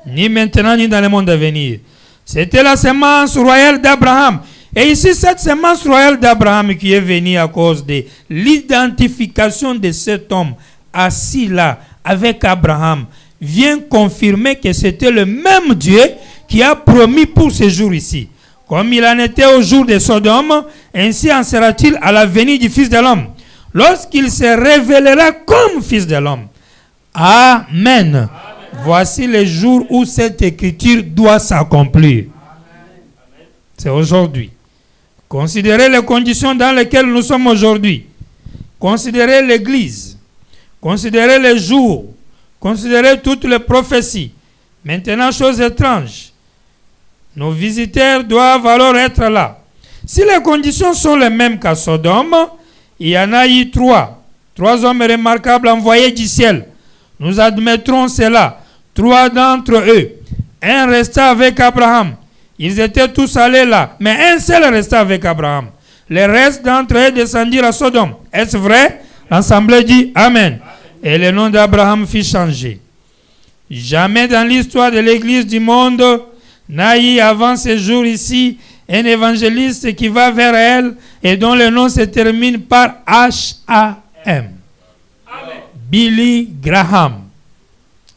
Ni maintenant, ni dans le monde à venir. C'était la semence royale d'Abraham. Et ici, cette semence royale d'Abraham qui est venue à cause de l'identification de cet homme assis là avec Abraham vient confirmer que c'était le même Dieu qui a promis pour ce jour ici. Comme il en était au jour de Sodome, ainsi en sera-t-il à la venue du Fils de l'homme, lorsqu'il se révélera comme Fils de l'homme. Amen. Amen. Voici le jour où cette écriture doit s'accomplir. C'est aujourd'hui. Considérez les conditions dans lesquelles nous sommes aujourd'hui. Considérez l'Église. Considérez les jours. Considérez toutes les prophéties. Maintenant, chose étrange. Nos visiteurs doivent alors être là. Si les conditions sont les mêmes qu'à Sodome, il y en a eu 3. 3 hommes remarquables envoyés du ciel. Nous admettrons cela. 3 d'entre eux. Un resta avec Abraham. Ils étaient tous allés là. Mais un seul resta avec Abraham. Le reste d'entre eux descendirent à Sodome. Est-ce vrai? L'Assemblée dit Amen. Et le nom d'Abraham fut changé. Jamais dans l'histoire de l'Église du monde n'a eu avant ce jour ici un évangéliste qui va vers elle et dont le nom se termine par H-A-M. Billy Graham.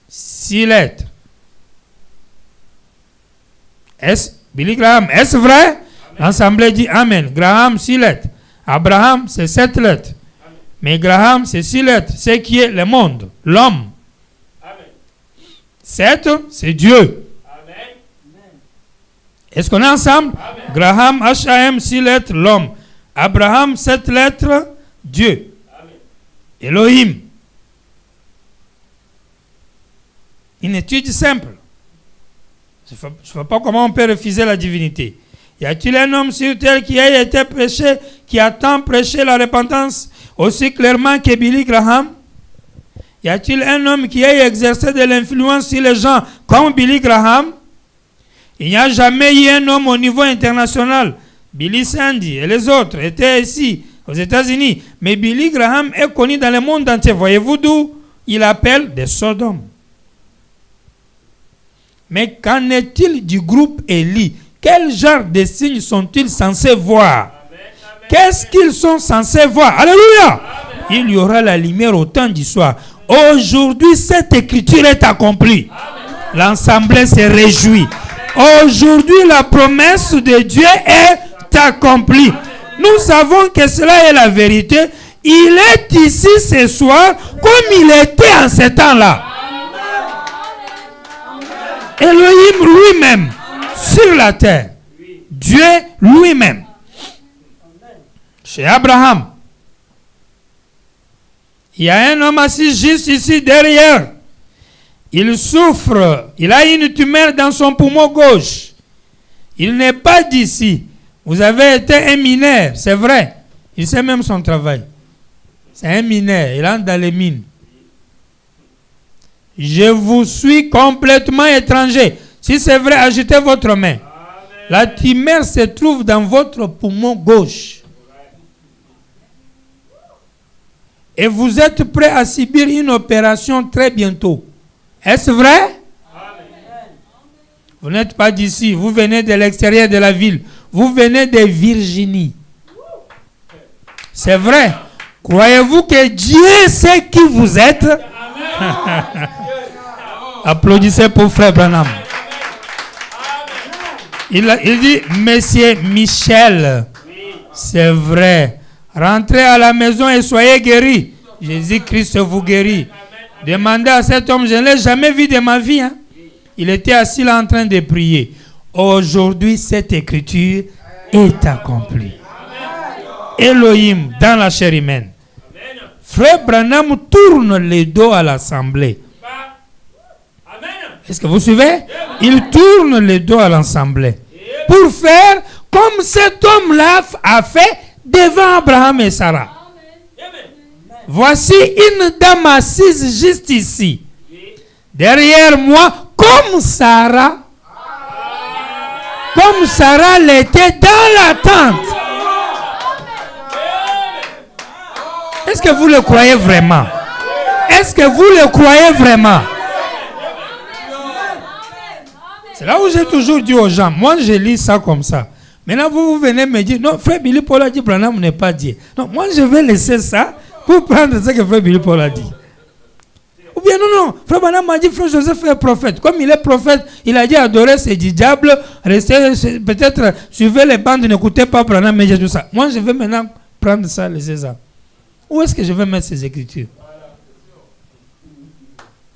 6 lettres. Billy Graham, est-ce vrai? L'Assemblée dit Amen. Graham, 6 lettres. Abraham, c'est 7 lettres. Amen. Mais Graham, c'est 6 lettres. C'est qui est le monde, l'homme. 7, c'est Dieu. Amen. Est-ce qu'on est ensemble? Amen. Graham, H-A-M, 6 lettres, l'homme. Abraham, 7 lettres, Dieu. Amen. Elohim. Une étude simple. Je ne vois pas comment on peut refuser la divinité. Y a-t-il un homme sur terre qui a été prêché, qui a tant prêché la repentance aussi clairement que Billy Graham? Y a-t-il un homme qui ait exercé de l'influence sur les gens comme Billy Graham? Il n'y a jamais eu un homme au niveau international. Billy Sandy et les autres étaient ici, aux États-Unis. Mais Billy Graham est connu dans le monde entier. Voyez-vous d'où il appelle des Sodomes? Mais qu'en est-il du groupe Élie? Quel genre de signes sont-ils censés voir? Qu'est-ce qu'ils sont censés voir? Alléluia! Il y aura la lumière au temps du soir. Aujourd'hui, cette écriture est accomplie. L'Assemblée se réjouit. Aujourd'hui, la promesse de Dieu est accomplie. Nous savons que cela est la vérité. Il est ici ce soir comme il était en ce temps-là. Elohim lui-même sur la terre. Dieu lui-même. Chez Abraham. Il y a un homme assis juste ici derrière. Il souffre. Il a une tumeur dans son poumon gauche. Il n'est pas d'ici. Vous avez été un mineur, c'est vrai. Il sait même son travail. C'est un mineur. Il entre dans les mines. Je vous suis complètement étranger. Si c'est vrai, agitez votre main. Amen. La tumeur se trouve dans votre poumon gauche. Et vous êtes prêt à subir une opération très bientôt. Est-ce vrai? Amen. Vous n'êtes pas d'ici. Vous venez de l'extérieur de la ville. Vous venez de Virginie. C'est vrai. Croyez-vous que Dieu sait qui vous êtes? Applaudissez pour Frère Branham. Il dit, Monsieur Michel, c'est vrai. Rentrez à la maison et soyez guéris. Jésus-Christ vous guérit. Demandez à cet homme, je ne l'ai jamais vu de ma vie. Il était assis là en train de prier. Aujourd'hui, cette écriture est accomplie. Elohim dans la chair humaine. Frère Branham tourne le dos à l'assemblée. Est-ce que vous suivez? Il tourne le dos à l'assemblée pour faire comme cet homme-là a fait devant Abraham et Sarah. Voici une dame assise juste ici. Derrière moi, comme Sarah l'était dans la tente. Est-ce que vous le croyez vraiment? Est-ce que vous le croyez vraiment? C'est là où j'ai toujours dit aux gens, moi je lis ça comme ça. Maintenant vous venez me dire, non, Frère Billy Paul a dit, Branham n'est pas Dieu. Non, moi je vais laisser ça pour prendre ce que Frère Billy Paul a dit. Ou bien non, Frère Branham m'a dit, Frère Joseph est prophète. Comme il est prophète, il a dit adorer c'est du diable, restez, peut-être suivez les bandes, n'écoutez pas Branham, mais j'ai tout ça. Moi, je vais maintenant prendre ça, les César. Où est-ce que je vais mettre ces écritures?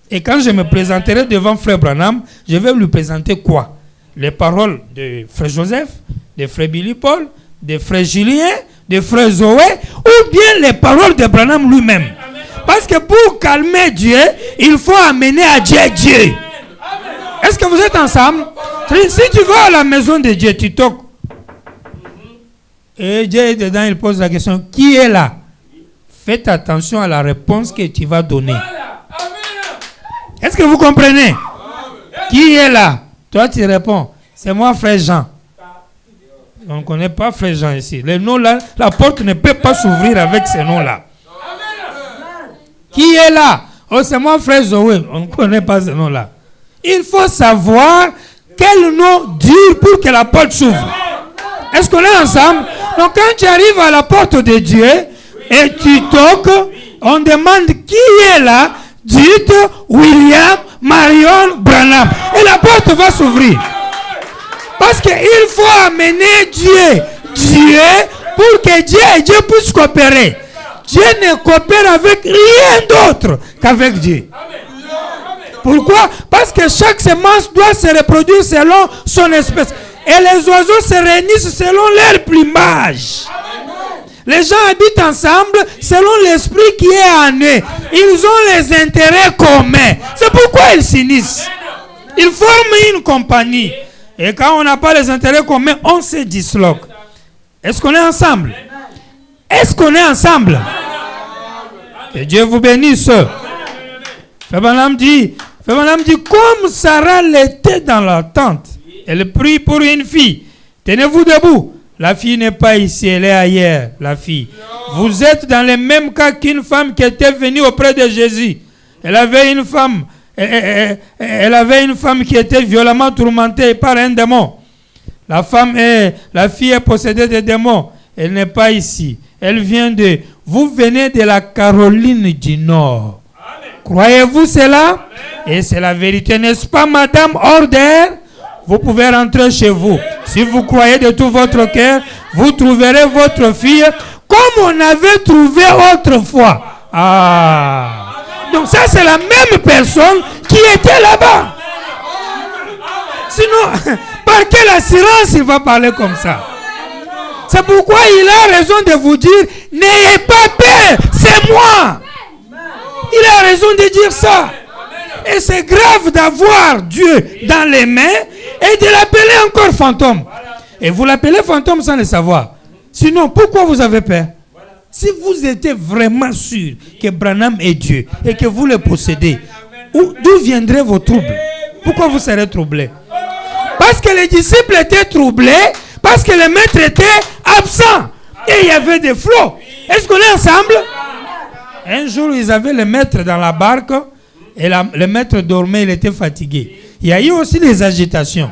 Et quand je me présenterai devant Frère Branham, je vais lui présenter quoi? Les paroles de Frère Joseph, de Frère Billy Paul, de Frère Julien, de Frère Zoé, ou bien les paroles de Branham lui-même. Parce que pour calmer Dieu, il faut amener à Dieu Dieu. Est-ce que vous êtes ensemble? Si tu vas à la maison de Dieu, tu toques. Et Dieu est dedans, il pose la question, qui est là? Faites attention à la réponse que tu vas donner. Est-ce que vous comprenez? Qui est là? Toi, tu réponds, c'est moi, Frère Jean. On ne connaît pas Frère Jean ici. Les noms là, la porte ne peut pas s'ouvrir avec ces noms-là. Qui est là? Oh, c'est moi, Frère Zoé. On ne connaît pas ce nom-là. Il faut savoir quel nom dire pour que la porte s'ouvre. Est-ce qu'on est ensemble? Donc, quand tu arrives à la porte de Dieu et tu toques, on demande qui est là. Dites William Marion Branham. Et la porte va s'ouvrir. Parce qu'il faut amener Dieu pour que Dieu et Dieu puissent coopérer. Dieu ne coopère avec rien d'autre qu'avec Dieu. Pourquoi? Parce que chaque semence doit se reproduire selon son espèce. Et les oiseaux se réunissent selon leur plumage. Les gens habitent ensemble selon l'esprit qui est en eux. Ils ont les intérêts communs. C'est pourquoi ils s'unissent. Ils forment une compagnie. Et quand on n'a pas les intérêts communs, on se disloque. Est-ce qu'on est ensemble? Est-ce qu'on est ensemble? Que Dieu vous bénisse. Frère Branham dit, comme Sarah l'était dans la tente, elle prie pour une fille. Tenez-vous debout. La fille n'est pas ici, elle est ailleurs, la fille. Vous êtes dans le même cas qu'une femme qui était venue auprès de Jésus. Elle avait une femme qui était violemment tourmentée par un démon. La fille est possédée de démons. Elle n'est pas ici. Elle vient de... Vous venez de la Caroline du Nord. Croyez-vous cela? Et c'est la vérité, n'est-ce pas, Madame Order? Vous pouvez rentrer chez vous. Si vous croyez de tout votre cœur, vous trouverez votre fille comme on avait trouvé autrefois. Ah! Donc ça, c'est la même personne qui était là-bas. Sinon, par quelle assurance il va parler comme ça? C'est pourquoi il a raison de vous dire, n'ayez pas peur, c'est moi. Il a raison de dire ça. Et c'est grave d'avoir Dieu dans les mains et de l'appeler encore fantôme. Et vous l'appelez fantôme sans le savoir. Sinon, pourquoi vous avez peur? Si vous étiez vraiment sûr que Branham est Dieu et que vous le possédez, d'où viendraient vos troubles? Pourquoi vous serez troublés? Parce que les disciples étaient troublés, parce que le maître était absent. Et il y avait des flots. Est-ce qu'on est ensemble? Un jour, ils avaient le maître dans la barque et le maître dormait, il était fatigué. Il y a eu aussi des agitations.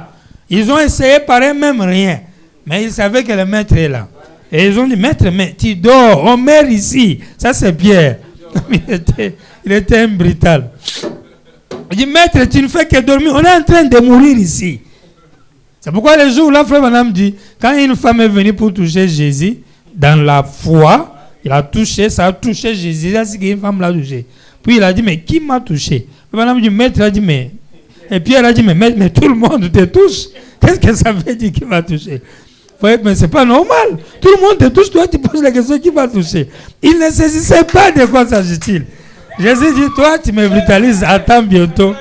Ils ont essayé par eux-mêmes rien. Mais ils savaient que le maître est là. Et ils ont dit, maître, mais tu dors, on meurt ici. Ça, c'est Pierre. Il était un brutal. Il dit, maître, tu ne fais que dormir. On est en train de mourir ici. C'est pourquoi le jour là, Frère Branham dit, quand une femme est venue pour toucher Jésus, dans la foi, il a touché, ça a touché Jésus. C'est qu'une femme l'a touché. Puis il a dit, mais qui m'a touché? Frère Branham dit, maître a dit, mais... Et Pierre a dit, mais tout le monde te touche. Qu'est-ce que ça veut dire qui m'a touché? Oui, mais c'est pas normal. Tout le monde te touche, toi tu poses la question qui m'a touché. Il ne saisissait pas de quoi s'agit-il. Jésus dit, toi tu me brutalises, attends bientôt.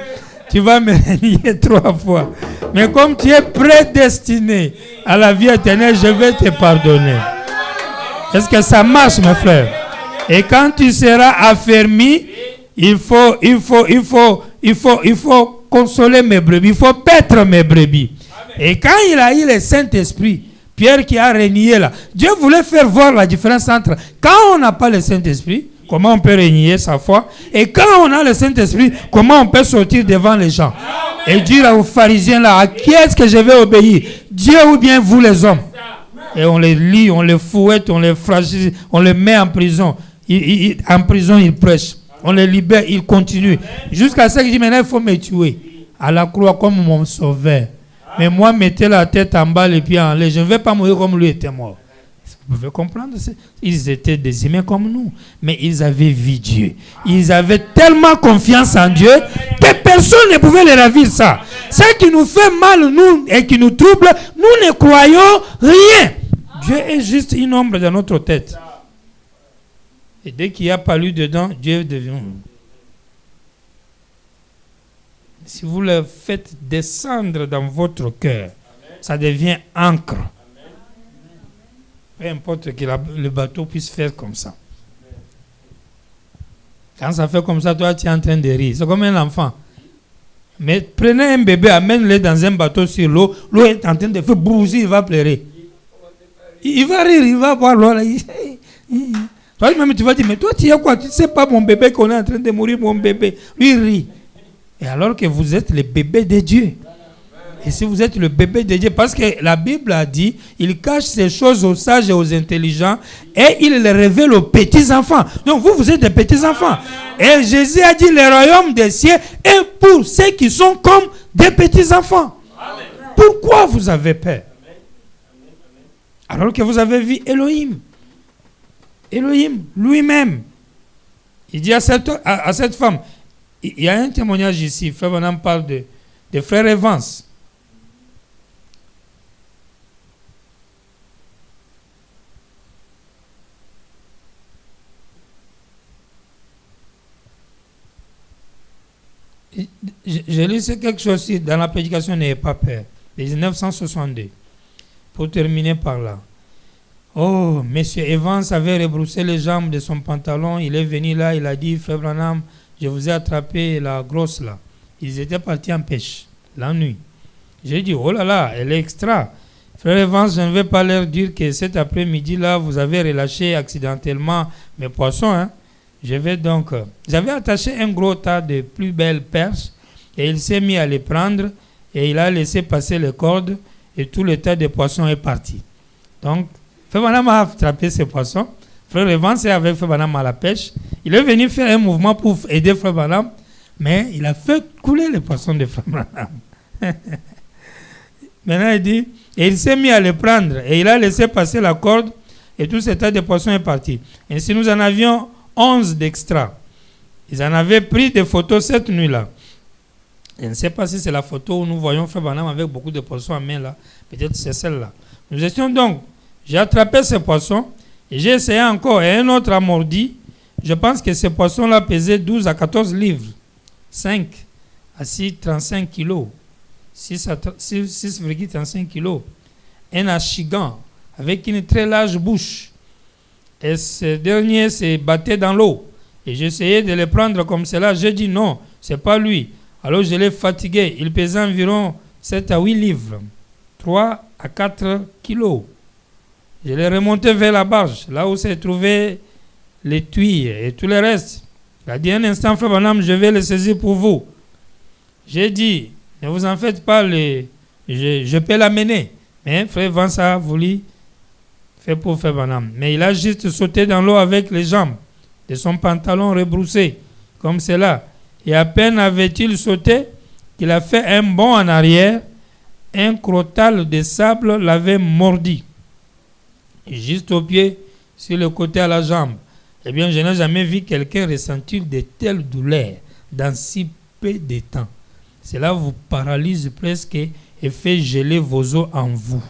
Tu vas me renier 3 fois. Mais comme tu es prédestiné à la vie éternelle, je vais te pardonner. Est-ce que ça marche, mes frères? Et quand tu seras affermi, il faut consoler mes brebis, il faut paître mes brebis. Et quand il a eu le Saint-Esprit, Pierre qui a renié là, Dieu voulait faire voir la différence entre quand on n'a pas le Saint-Esprit, comment on peut renier sa foi, et quand on a le Saint-Esprit, comment on peut sortir devant les gens et dire aux pharisiens là, à qui est-ce que je vais obéir, Dieu ou bien vous les hommes? Et on les lie, on les fouette, on les fragilise, on les met en prison. En prison, ils prêchent. On les libère, ils continuent. Jusqu'à ce qu'il dit, maintenant il faut me tuer. À la croix comme mon sauveur. Mais moi, mettez la tête en bas, les pieds en l'air. Je ne vais pas mourir comme lui était mort. Vous pouvez comprendre? Ils étaient des humains comme nous. Mais ils avaient vu Dieu. Ils avaient tellement confiance en Dieu que personne ne pouvait les ravir ça. Ce qui nous fait mal, nous, et qui nous trouble, nous ne croyons rien. Dieu est juste une ombre dans notre tête. Et dès qu'il n'y a pas lui dedans, Dieu devient... Si vous le faites descendre dans votre cœur, ça devient encre. Peu importe que le bateau puisse faire comme ça. Quand ça fait comme ça, toi, tu es en train de rire. C'est comme un enfant. Mais prenez un bébé, amène-le dans un bateau sur l'eau. L'eau est en train de faire brouiller, il va pleurer. Il va rire, il va voir l'eau. Toi-même, tu vas dire, mais toi, tu es quoi? Tu ne sais pas mon bébé qu'on est en train de mourir, mon bébé. Lui, il rit. Et alors que vous êtes le bébé de Dieu. Et si vous êtes le bébé de Dieu, parce que la Bible a dit, il cache ces choses aux sages et aux intelligents et il les révèle aux petits-enfants. Donc vous êtes des petits-enfants. Et Jésus a dit, le royaume des cieux est pour ceux qui sont comme des petits-enfants. Pourquoi vous avez peur? Alors que vous avez vu Elohim. Elohim lui-même. Il dit à cette femme, il y a un témoignage ici, Frère Branham parle de Frère Evans. Je lis quelque chose ici, dans la prédication, n'ayez pas peur, de 1962. Pour terminer par là. Oh, Monsieur Evans avait rebroussé les jambes de son pantalon, il est venu là, il a dit, Frère Branham, je vous ai attrapé la grosse là. Ils étaient partis en pêche, la nuit. J'ai dit, oh là là, elle est extra. Frère Evans, je ne vais pas leur dire que cet après-midi là, vous avez relâché accidentellement mes poissons, hein. J'avais attaché un gros tas de plus belles perches et il s'est mis à les prendre et il a laissé passer les cordes et tout le tas de poissons est parti. Donc, Frère Branham a attrapé ces poissons. Frère Evans est avec Frère Branham à la pêche. Il est venu faire un mouvement pour aider Frère Branham, mais il a fait couler les poissons de Frère Branham. Maintenant, il dit, et il s'est mis à les prendre et il a laissé passer la corde et tout ce tas de poissons est parti. Ainsi, nous en avions 11 d'extra. Ils en avaient pris des photos cette nuit-là. Je ne sais pas si c'est la photo où nous voyons Frère Branham avec beaucoup de poissons en main là. Peut-être c'est celle-là. Nous étions donc, j'ai attrapé ces poissons et j'ai essayé encore et un autre a mordi. Je pense que ces poissons-là pesaient 12 à 14 livres. 5 à 6,35 kilos. 6,35 kilos. Un achigan avec une très large bouche. Et ce dernier se battait dans l'eau. Et j'essayais de le prendre comme cela. J'ai dit non, ce n'est pas lui. Alors je l'ai fatigué. Il pesait environ 7 à 8 livres. 3 à 4 kilos. Je l'ai remonté vers la barge, là où se trouvaient les tuyaux et tout le reste. Il a dit un instant, Frère Branham, je vais le saisir pour vous. J'ai dit, ne vous en faites pas, je peux l'amener. Mais Frère Vance a voulu faire pour Frère Branham. Mais il a juste sauté dans l'eau avec les jambes de son pantalon rebroussé, comme cela. Et à peine avait-il sauté qu'il a fait un bond en arrière. Un crottal de sable l'avait mordi. Et juste au pied, sur le côté à la jambe. Eh bien, je n'ai jamais vu quelqu'un ressentir de telles douleurs dans si peu de temps. Cela vous paralyse presque et fait geler vos os en vous.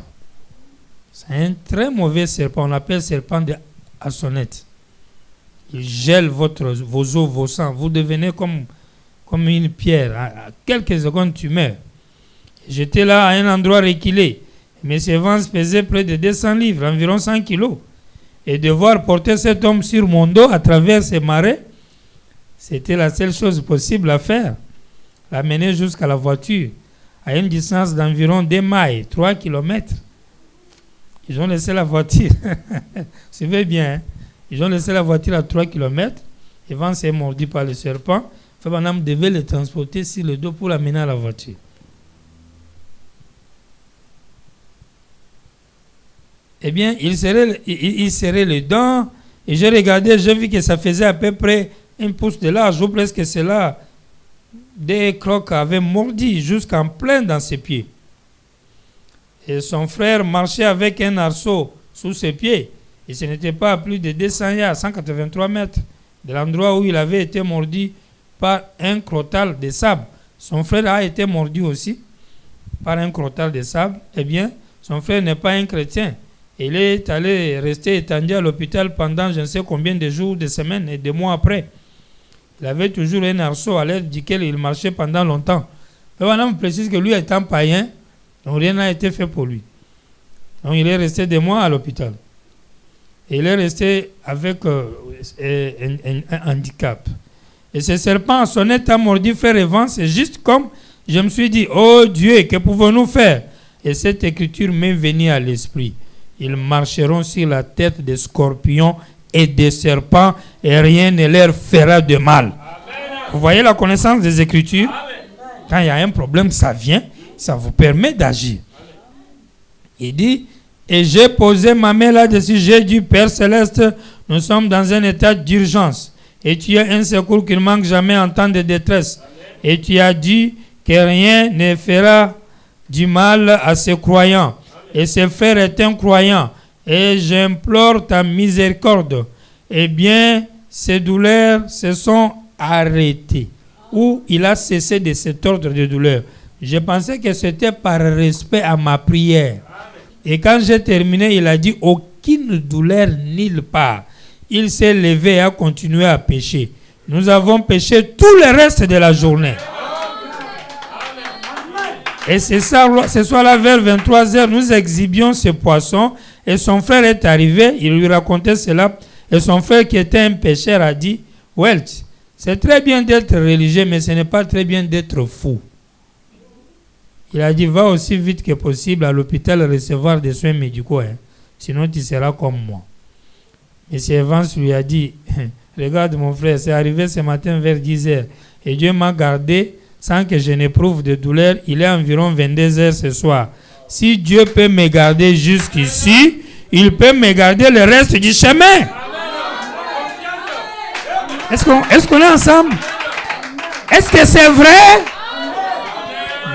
C'est un très mauvais serpent. On l'appelle serpent de Assonette. Il gèle vos os, vos sangs. Vous devenez comme une pierre. À quelques secondes, tu meurs. J'étais là à un endroit reculé. M. Vance pesait près de 200 livres, environ 100 kilos. Et devoir porter cet homme sur mon dos à travers ces marais, c'était la seule chose possible à faire. L'amener jusqu'à la voiture, à une distance d'environ 2 miles, 3 kilomètres. Ils ont laissé la voiture. Suivez bien. Hein? Ils ont laissé la voiture à 3 kilomètres. Et Vance est mordu par le serpent. Frère Branham devait le transporter sur le dos pour l'amener à la voiture. Eh bien, il serrait les dents et j'ai regardé, j'ai vu que ça faisait à peu près un pouce de large, ou presque cela, des crocs avaient mordi jusqu'en plein dans ses pieds. Et son frère marchait avec un arceau sous ses pieds. Et ce n'était pas à plus de 200 yards, 183 mètres, de l'endroit où il avait été mordu par un crottal de sable. Son frère a été mordu aussi par un crottal de sable. Eh bien, son frère n'est pas un chrétien. Il est allé rester étendu à l'hôpital pendant je ne sais combien de jours, de semaines et de mois après. Il avait toujours un arceau à l'aide duquel il marchait pendant longtemps. Le bonhomme précise que lui étant païen, donc rien n'a été fait pour lui. Donc il est resté des mois à l'hôpital. Et il est resté avec un handicap. Et ce serpent, son état mordu, frère Evans, c'est juste comme je me suis dit, oh Dieu, que pouvons-nous faire? Et cette écriture m'est venue à l'esprit. Ils marcheront sur la tête des scorpions et des serpents et rien ne leur fera de mal. Amen. Vous voyez la connaissance des Écritures? Amen. Quand il y a un problème, ça vient, ça vous permet d'agir. Il dit, et j'ai posé ma main là-dessus, j'ai dit, Père Céleste, nous sommes dans un état d'urgence. Et tu as un secours qui ne manque jamais en temps de détresse. Amen. Et tu as dit que rien ne fera du mal à ses croyants. Amen. Et ses frères est un croyant. Et j'implore ta miséricorde. Eh bien, ces douleurs se sont arrêtées. Ou il a cessé de cet ordre de douleur. Je pensais que c'était par respect à ma prière. Et quand j'ai terminé, il a dit, aucune douleur nulle part. Il s'est levé et a continué à pécher. Nous avons péché tout le reste de la journée. Et c'est ça, ce soir-là, vers 23h, nous exhibions ce poisson. Et son frère est arrivé, il lui racontait cela. Et son frère, qui était un pécheur, a dit, Welch, c'est très bien d'être religieux, mais ce n'est pas très bien d'être fou. Il a dit, va aussi vite que possible à l'hôpital recevoir des soins médicaux. Hein. Sinon, tu seras comme moi. M. Evans lui a dit, regarde mon frère, c'est arrivé ce matin vers 10h. Et Dieu m'a gardé sans que je n'éprouve de douleur. Il est environ 22h ce soir. Si Dieu peut me garder jusqu'ici, il peut me garder le reste du chemin. Est-ce qu'on est ensemble? Est-ce que c'est vrai?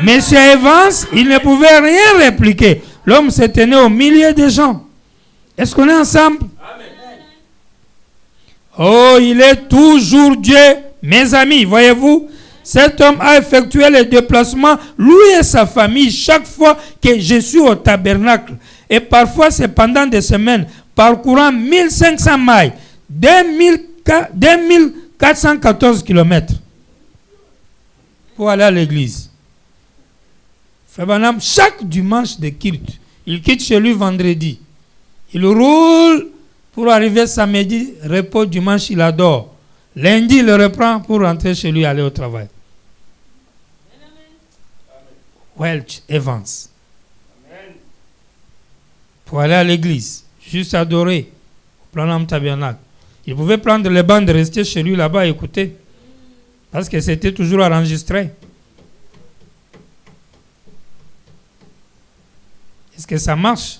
Monsieur Evans, il ne pouvait rien répliquer. L'homme se tenait au milieu des gens. Est-ce qu'on est ensemble? Oh, il est toujours Dieu, mes amis, voyez-vous. Cet homme a effectué les déplacements, lui et sa famille, chaque fois que je suis au tabernacle. Et parfois, c'est pendant des semaines, parcourant 1500 miles, 2414 km pour aller à l'église. Frère Branham, chaque dimanche de culte, il quitte chez lui vendredi. Il roule pour arriver samedi, repos dimanche, il adore. Lundi, il reprend pour rentrer chez lui, aller au travail. Welch Evans. Amen. Pour aller à l'église, juste adorer, au Branham Tabernacle. Il pouvait prendre les bandes, rester chez lui là-bas et écouter. Parce que c'était toujours enregistré. Est-ce que ça marche?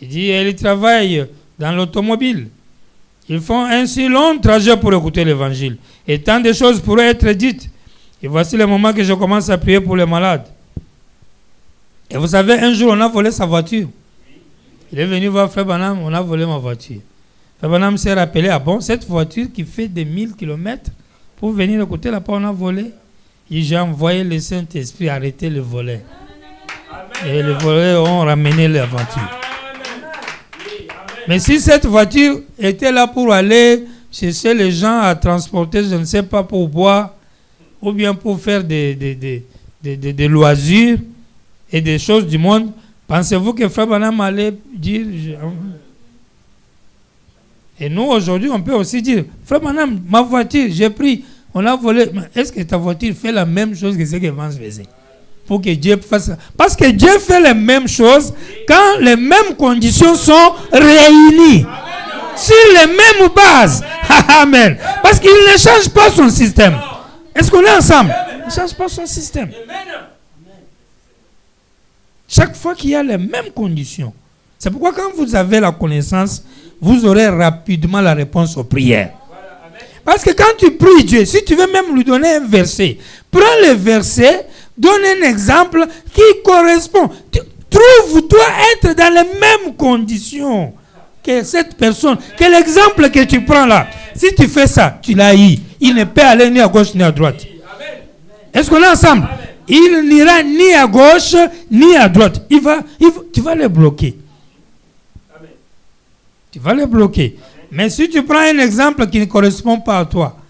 Il dit, ils travaillent dans l'automobile. Ils font un si long trajet pour écouter l'évangile. Et tant de choses pourraient être dites. Et voici le moment que je commence à prier pour les malades. Et vous savez, un jour, on a volé sa voiture. Il est venu voir Frère Branham, on a volé ma voiture. Frère Branham s'est rappelé, ah bon, cette voiture qui fait des 1000 km pour venir écouter là-bas, on a volé. Et j'ai envoyé le Saint-Esprit arrêter le volet. Et les voleurs ont ramené la voiture. Mais si cette voiture était là pour aller chercher les gens à transporter, je ne sais pas, pour boire, ou bien pour faire des loisirs et des choses du monde, pensez-vous que Frère Branham allait dire... Et nous, aujourd'hui, on peut aussi dire, Frère Branham, ma voiture, j'ai pris, on a volé. Est-ce que ta voiture fait la même chose que ce que Vance faisait? Pour que Dieu fasse... Parce que Dieu fait les mêmes choses quand les mêmes conditions sont réunies. Sur les mêmes bases. Amen. Parce qu'il ne change pas son système. Est-ce qu'on est ensemble? Il ne change pas son système. Chaque fois qu'il y a les mêmes conditions, C'est pourquoi quand vous avez la connaissance, vous aurez rapidement la réponse aux prières. Parce que quand tu pries Dieu, si tu veux même lui donner un verset, prends le verset, donne un exemple qui correspond. Trouve-toi être dans les mêmes conditions que cette personne, que l'exemple que tu prends là. Si tu fais ça, tu l'as eu. Il ne peut aller ni à gauche ni à droite. Est-ce qu'on est ensemble? Il n'ira ni à gauche ni à droite. Tu vas le bloquer. Tu vas le bloquer. Mais si tu prends un exemple qui ne correspond pas à toi,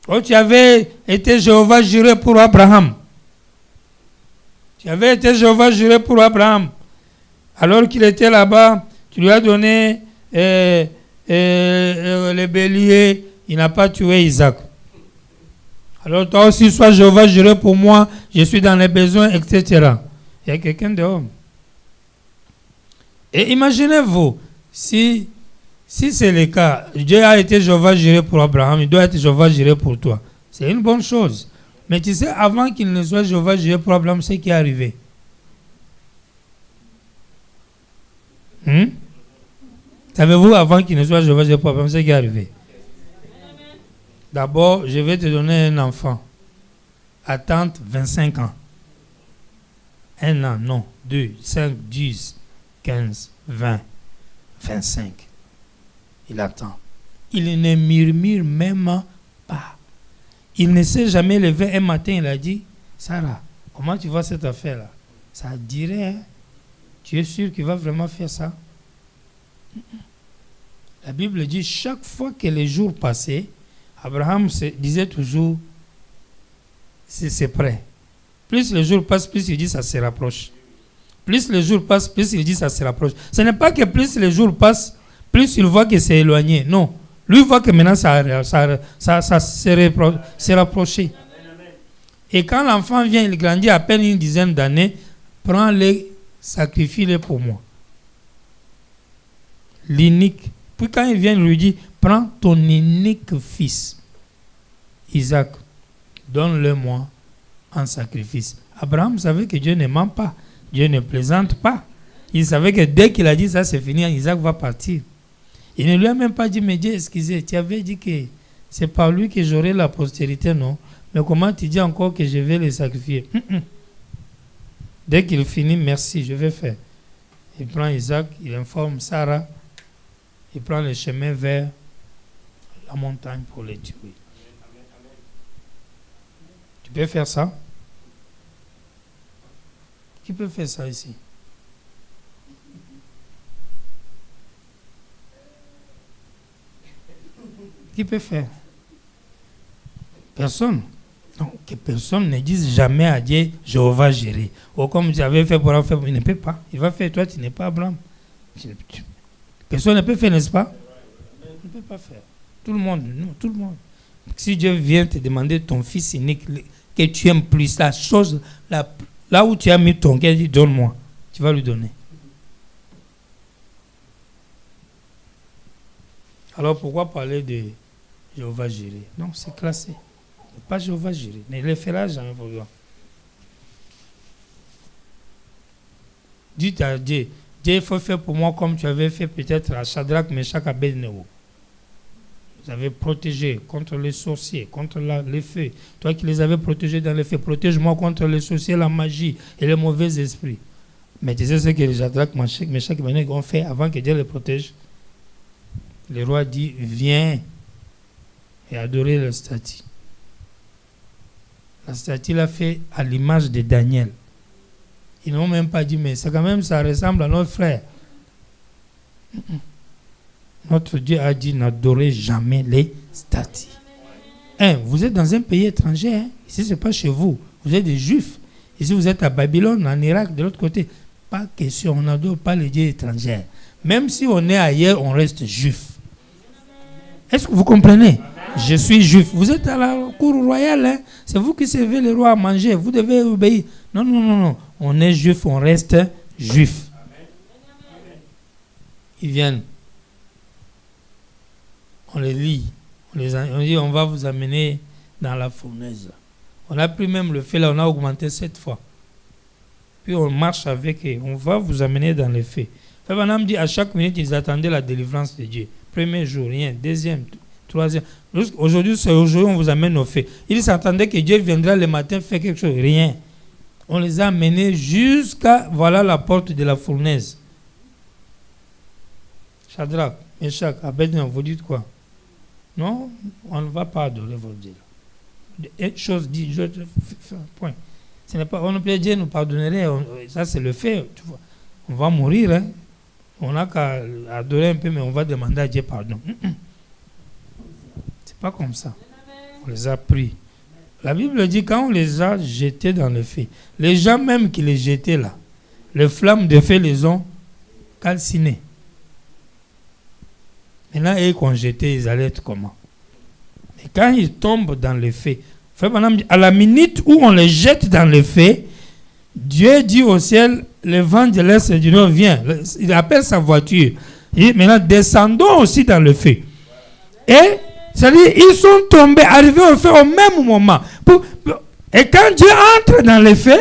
quand tu avais été Jéhovah juré pour Abraham, tu avais été Jéhovah juré pour Abraham, alors qu'il était là-bas, tu lui as donné les béliers, il n'a pas tué Isaac. Alors toi aussi, sois Jéhovah juré pour moi, je suis dans les besoins, etc. Il y a quelqu'un dehors. Et imaginez-vous, si c'est le cas, Dieu a été Jéhovah juré pour Abraham, il doit être Jéhovah juré pour toi. C'est une bonne chose. Mais tu sais, avant qu'il ne soit Jéhovah juré pour Abraham, c'est ce qui est arrivé. Savez-vous, avant qu'il ne soit Jéhovah juré pour Abraham, c'est ce qui est arrivé? D'abord, je vais te donner un enfant. Attente 25 ans. 1 an, non. 2, 5, 10, 15, 20, 25. Il attend. Il ne murmure même pas. Il ne s'est jamais levé un matin, il a dit, Sarah, comment tu vois cette affaire-là? Ça dirait, hein? Tu es sûr qu'il va vraiment faire ça? La Bible dit, chaque fois que les jours passaient, Abraham disait toujours, c'est prêt. Plus les jours passent, plus il dit, ça se rapproche. Plus les jours passent, plus il dit, ça se rapproche. Ce n'est pas que plus les jours passent, plus il voit que c'est éloigné. Non. Lui voit que maintenant, ça s'est rapproché. Et quand l'enfant vient, il grandit à peine une dizaine d'années, prends-le, sacrifie-le pour moi. L'unique. Puis quand il vient, il lui dit, prends ton unique fils, Isaac, donne-le-moi en sacrifice. Abraham savait que Dieu ne ment pas. Dieu ne plaisante pas. Il savait que dès qu'il a dit ça, c'est fini, Isaac va partir. Il ne lui a même pas dit, mais Dieu, excusez, tu avais dit que c'est par lui que j'aurai la postérité, non? Mais comment tu dis encore que je vais le sacrifier? Dès qu'il finit, merci, je vais faire. Il prend Isaac, il informe Sarah, il prend le chemin vers la montagne pour les tuer. Tu peux faire ça? Qui peut faire ça ici? Qui peut faire? Personne. Donc, que personne ne dise jamais à Dieu, Jéhovah juré. Ou comme tu avais fait pour en faire, il ne peut pas. Il va faire, toi, tu n'es pas Abraham. Personne ne peut faire, n'est-ce pas? Il ne peut pas faire. Tout le monde, non, tout le monde. Si Dieu vient te demander ton fils unique, que tu aimes plus, la chose, là où tu as mis ton cœur, dit donne-moi. Tu vas lui donner. Alors pourquoi parler de Jéhovah juré? Non, c'est classé. Pas Jéhovah juré. Ne le fera jamais pour toi. Dites à Dieu, Dieu, il faut faire pour moi comme tu avais fait peut-être à Shadrach, Meshach, Abednego. Vous avez protégé contre les sorciers, contre les feux. Toi qui les avais protégés dans les feux, protège-moi contre les sorciers, la magie et les mauvais esprits. Mais tu sais ce que les Shadrach, Meshach, Abednego ont fait avant que Dieu les protège? Le roi dit, viens et adorez la statue. La statue l'a fait à l'image de Daniel. Ils n'ont même pas dit, mais ça quand même, ça ressemble à notre frère. Notre Dieu a dit, n'adorez jamais les statues. Vous êtes dans un pays étranger. Ici, ce n'est pas chez vous. Vous êtes des Juifs. Ici, vous êtes à Babylone, en Irak, de l'autre côté. Pas question, on n'adore pas les dieux étrangers. Même si on est ailleurs, on reste Juif. Est-ce que vous comprenez? Je suis juif. Vous êtes à la cour royale. C'est vous qui servez le roi à manger. Vous devez obéir. Non, non, non, non. On est juif, on reste juif. Ils viennent. On les lit. On dit, on va vous amener dans la fournaise. On a pris même le feu là, on a augmenté 7 fois. puis on marche avec eux. On va vous amener dans les faits. Frère Branham dit à chaque minute, ils attendaient la délivrance de Dieu. Premier jour, rien. Deuxième, troisième. Aujourd'hui, c'est aujourd'hui on vous amène aux faits. Ils s'attendaient que Dieu viendra le matin faire quelque chose. Rien. On les a amenés jusqu'à, voilà la porte de la fournaise. Shadrach, Meshach, Abednego, vous dites quoi? Non, on ne va pas adorer votre Dieu. Une chose dit, point. Ce n'est pas, on ne peut Dieu nous pardonnerait, ça c'est le fait. Tu vois. On va mourir, hein. On n'a qu'à adorer un peu, mais on va demander à Dieu pardon. C'est pas comme ça. On les a pris. La Bible dit quand on les a jetés dans le feu, les gens même qui les jetaient là, les flammes de feu les ont calcinés. Maintenant, eux qu'on jetait, ils allaient être comment? Mais quand ils tombent dans le feu, à la minute où on les jette dans le feu, Dieu dit au ciel, le vent de l'Est et du Nord vient. Il appelle sa voiture. Et maintenant, descendons aussi dans le feu. Et, c'est-à-dire, ils sont tombés, arrivés au feu au même moment. Et quand Dieu entre dans le feu,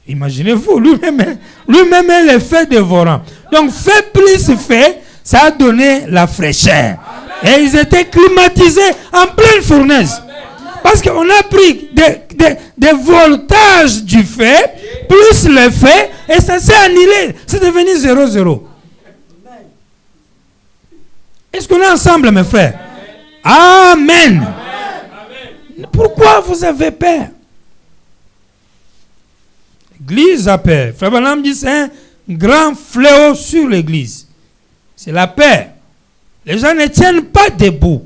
imaginez-vous, lui-même est le feu dévorant. Donc, feu plus feu, ça a donné la fraîcheur. Et ils étaient climatisés en pleine fournaise. Parce qu'on a pris des voltages du feu, plus le feu, et ça s'est annulé. C'est devenu 0-0. Est-ce qu'on est ensemble, mes frères? Amen. Amen. Pourquoi vous avez peur? L'Église a peur. Frère Branham dit c'est un grand fléau sur l'Église. C'est la peur. Les gens ne tiennent pas debout.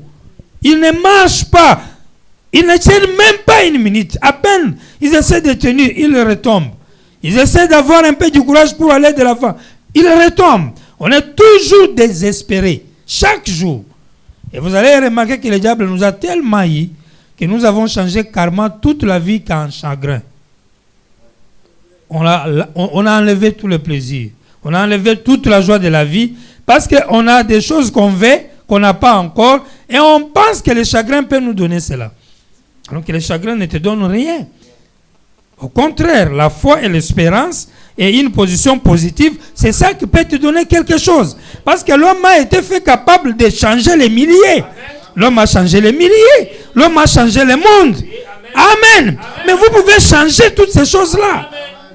Ils ne marchent pas. Ils ne tiennent même pas une minute. À peine ils essaient de tenir, ils retombent. Ils essaient d'avoir un peu du courage pour aller de l'avant. Ils retombent. On est toujours désespérés. Chaque jour. Et vous allez remarquer que le diable nous a tellement eu que nous avons changé carrément toute la vie qu'en chagrin. On a enlevé tout le plaisir. On a enlevé toute la joie de la vie parce qu'on a des choses qu'on veut, qu'on n'a pas encore, et on pense que le chagrin peut nous donner cela. Alors que le chagrin ne te donne rien. Au contraire, la foi et l'espérance et une position positive, c'est ça qui peut te donner quelque chose. Parce que l'homme a été fait capable de changer les milliers. L'homme a changé les milliers. L'homme a changé le monde. Amen. Mais vous pouvez changer toutes ces choses-là.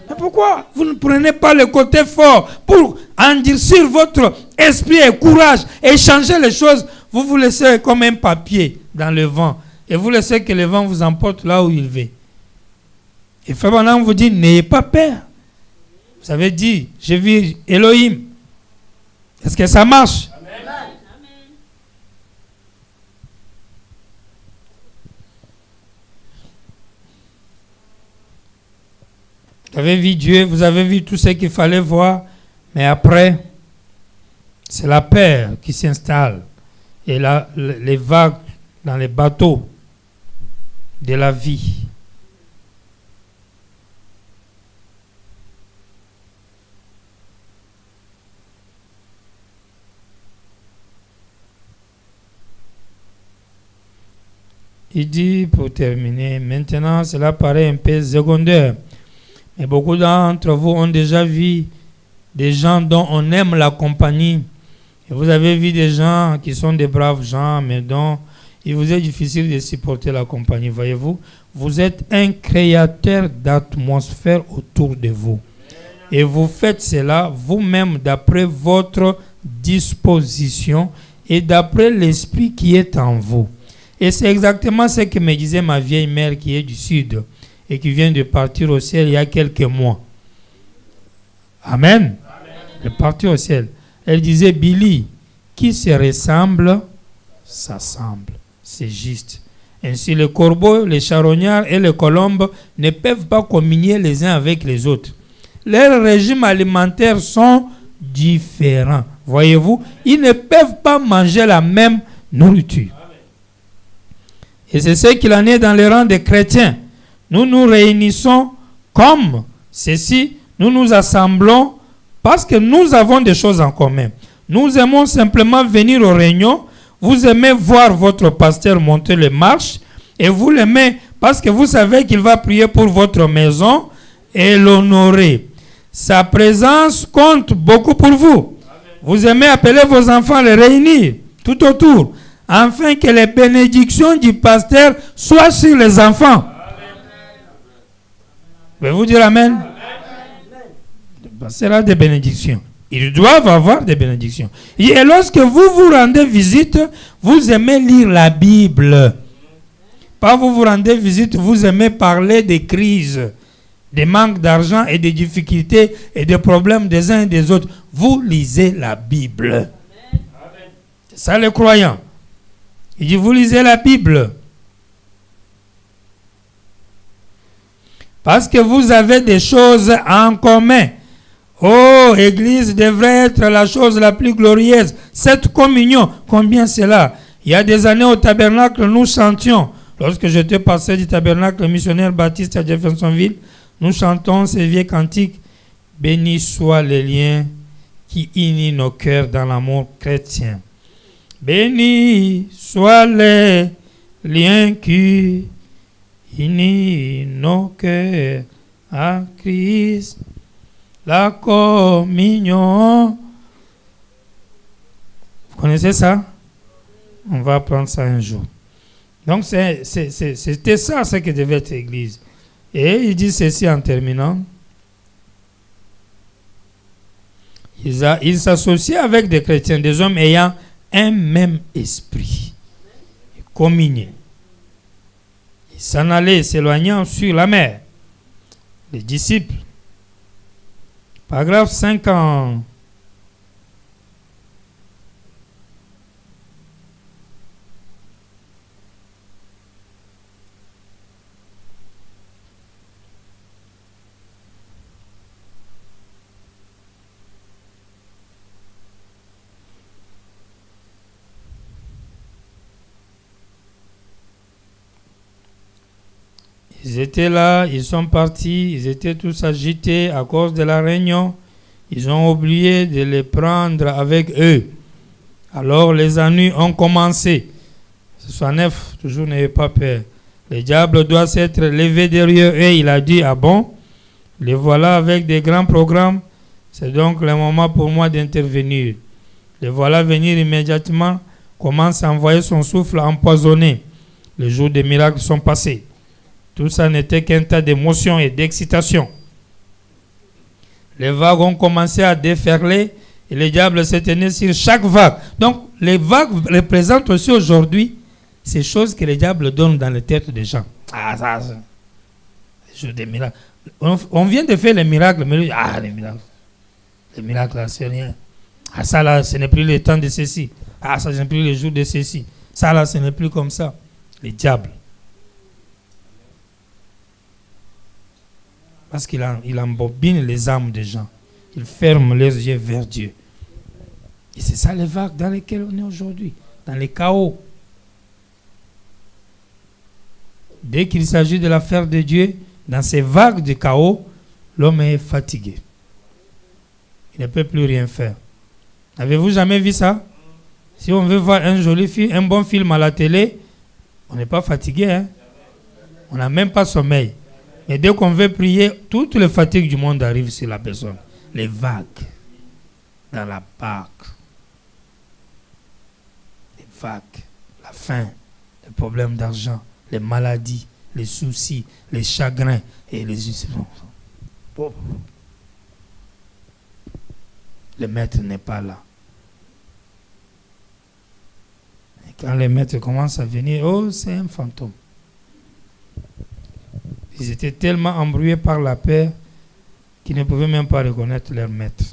Mais pourquoi vous ne prenez pas le côté fort pour endurcir votre esprit et courage et changer les choses? Vous vous laissez comme un papier dans le vent. Et vous laissez que le vent vous emporte là où il veut. Et Frère Branham vous dit, n'ayez pas peur. Vous avez dit, j'ai vu Elohim. Est-ce que ça marche? Amen. Vous avez vu Dieu, vous avez vu tout ce qu'il fallait voir. Mais après, c'est la peur qui s'installe. Et là, les vagues dans les bateaux de la vie. Il dit, pour terminer, maintenant cela paraît un peu secondaire, mais beaucoup d'entre vous ont déjà vu des gens dont on aime la compagnie. Et vous avez vu des gens qui sont des braves gens, mais dont il vous est difficile de supporter la compagnie. Voyez-vous, vous êtes un créateur d'atmosphère autour de vous. Et vous faites cela vous-même d'après votre disposition et d'après l'esprit qui est en vous. Et c'est exactement ce que me disait ma vieille mère qui est du Sud et qui vient de partir au ciel il y a quelques mois. Amen. Elle est partie au ciel. Elle disait, Billy, qui se ressemble, s'assemble. C'est juste. Ainsi, les corbeaux, les charognards et les colombes ne peuvent pas communier les uns avec les autres. Leurs régimes alimentaires sont différents. Voyez-vous, ils ne peuvent pas manger la même nourriture. Et c'est ce qu'il en est dans les rangs des chrétiens. Nous nous réunissons comme ceci, nous nous assemblons parce que nous avons des choses en commun. Nous aimons simplement venir aux réunions. Vous aimez voir votre pasteur monter les marches et vous l'aimez parce que vous savez qu'il va prier pour votre maison et l'honorer. Sa présence compte beaucoup pour vous. Vous aimez appeler vos enfants, les réunir tout autour, afin que les bénédictions du pasteur soient sur les enfants. Pouvez-vous dire Amen? Le pasteur a des bénédictions. Ils doivent avoir des bénédictions. Et lorsque vous rendez visite, vous aimez lire la Bible. Pas vous rendez visite, vous aimez parler des crises, des manques d'argent et des difficultés et des problèmes des uns et des autres. Vous lisez la Bible. C'est ça les croyants. Il dit, vous lisez la Bible. Parce que vous avez des choses en commun. Oh, Église devrait être la chose la plus glorieuse. Cette communion, combien c'est là? Il y a des années au tabernacle, nous chantions. Lorsque j'étais passé du tabernacle missionnaire baptiste à Jeffersonville, nous chantons ces vieux cantiques. Bénis soient les liens qui unissent nos cœurs dans l'amour chrétien. Bénis soient les liens qui unissent nos cœurs à Christ. La communion. Vous connaissez ça? On va apprendre ça un jour. Donc c'était ça ce que devait être l'Église. Et il dit ceci en terminant. Ils s'associent avec des chrétiens, des hommes ayant un même esprit. Ils communiaient. Ils s'en allaient s'éloignant sur la mer. Les disciples. Paragraphe 5 ans. Ils étaient là, ils sont partis, ils étaient tous agités à cause de la réunion. Ils ont oublié de les prendre avec eux. Alors les ennuis ont commencé. 69, toujours n'ayez pas peur. Le diable doit s'être levé derrière eux. Il a dit, ah bon, les voilà avec des grands programmes. C'est donc le moment pour moi d'intervenir. Les voilà venir immédiatement, commence à envoyer son souffle empoisonné. Les jours des miracles sont passés. Tout ça n'était qu'un tas d'émotions et d'excitation. Les vagues ont commencé à déferler et le diable s'est tenu sur chaque vague. Donc, les vagues représentent aussi aujourd'hui ces choses que le diable donne dans les têtes des gens. Ah, ça, c'est les jours des miracles. On vient de faire les miracles, mais les miracles. Les miracles, là, c'est rien. Ah, ça, là, ce n'est plus le temps de ceci. Ah, ça, ce n'est plus le jour de ceci. Ça, là, ce n'est plus comme ça. Le diable. Parce qu'il embobine les âmes des gens. Il ferme les yeux vers Dieu. Et c'est ça les vagues dans lesquelles on est aujourd'hui. Dans les chaos. Dès qu'il s'agit de l'affaire de Dieu, dans ces vagues de chaos, l'homme est fatigué. Il ne peut plus rien faire. Avez-vous jamais vu ça? Si on veut voir un bon film à la télé, on n'est pas fatigué. Hein? On n'a même pas sommeil. Et dès qu'on veut prier, toutes les fatigues du monde arrivent sur la personne. Les vagues dans la barque. Les vagues, la faim, les problèmes d'argent, les maladies, les soucis, les chagrins et les... Le maître n'est pas là. Et quand les maîtres commencent à venir, oh, c'est un fantôme. Ils étaient tellement embrouillés par la peur qu'ils ne pouvaient même pas reconnaître leur maître.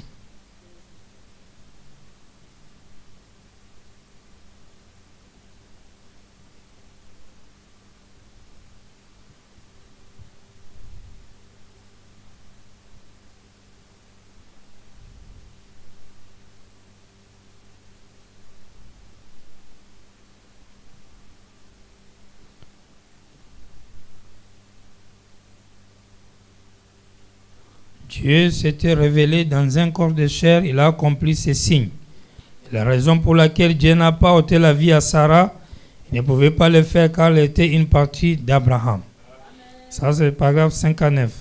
Dieu s'était révélé dans un corps de chair, il a accompli ses signes. La raison pour laquelle Dieu n'a pas ôté la vie à Sarah, il ne pouvait pas le faire car elle était une partie d'Abraham. Ça, c'est le paragraphe 59.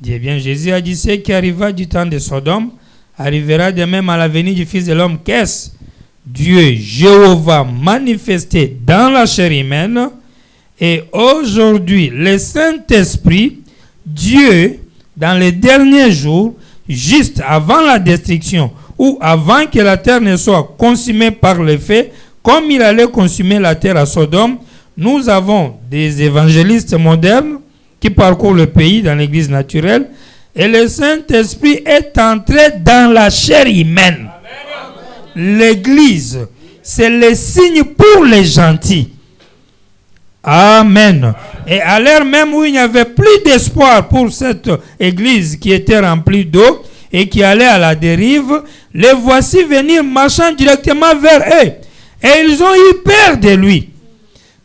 Dis bien, Jésus a dit, ce qui arriva du temps de Sodome arrivera de même à la venue du Fils de l'homme. Qu'est-ce? Dieu, Jéhovah, manifesté dans la chair humaine. Et aujourd'hui, le Saint-Esprit, Dieu, dans les derniers jours, juste avant la destruction, ou avant que la terre ne soit consumée par le feu, comme il allait consumer la terre à Sodome, nous avons des évangélistes modernes qui parcourent le pays dans l'église naturelle, et le Saint-Esprit est entré dans la chair humaine. L'église, c'est le signe pour les gentils. Amen. Et à l'heure même où il n'y avait plus d'espoir pour cette église qui était remplie d'eau et qui allait à la dérive, les voici venir marchant directement vers eux. Et ils ont eu peur de lui.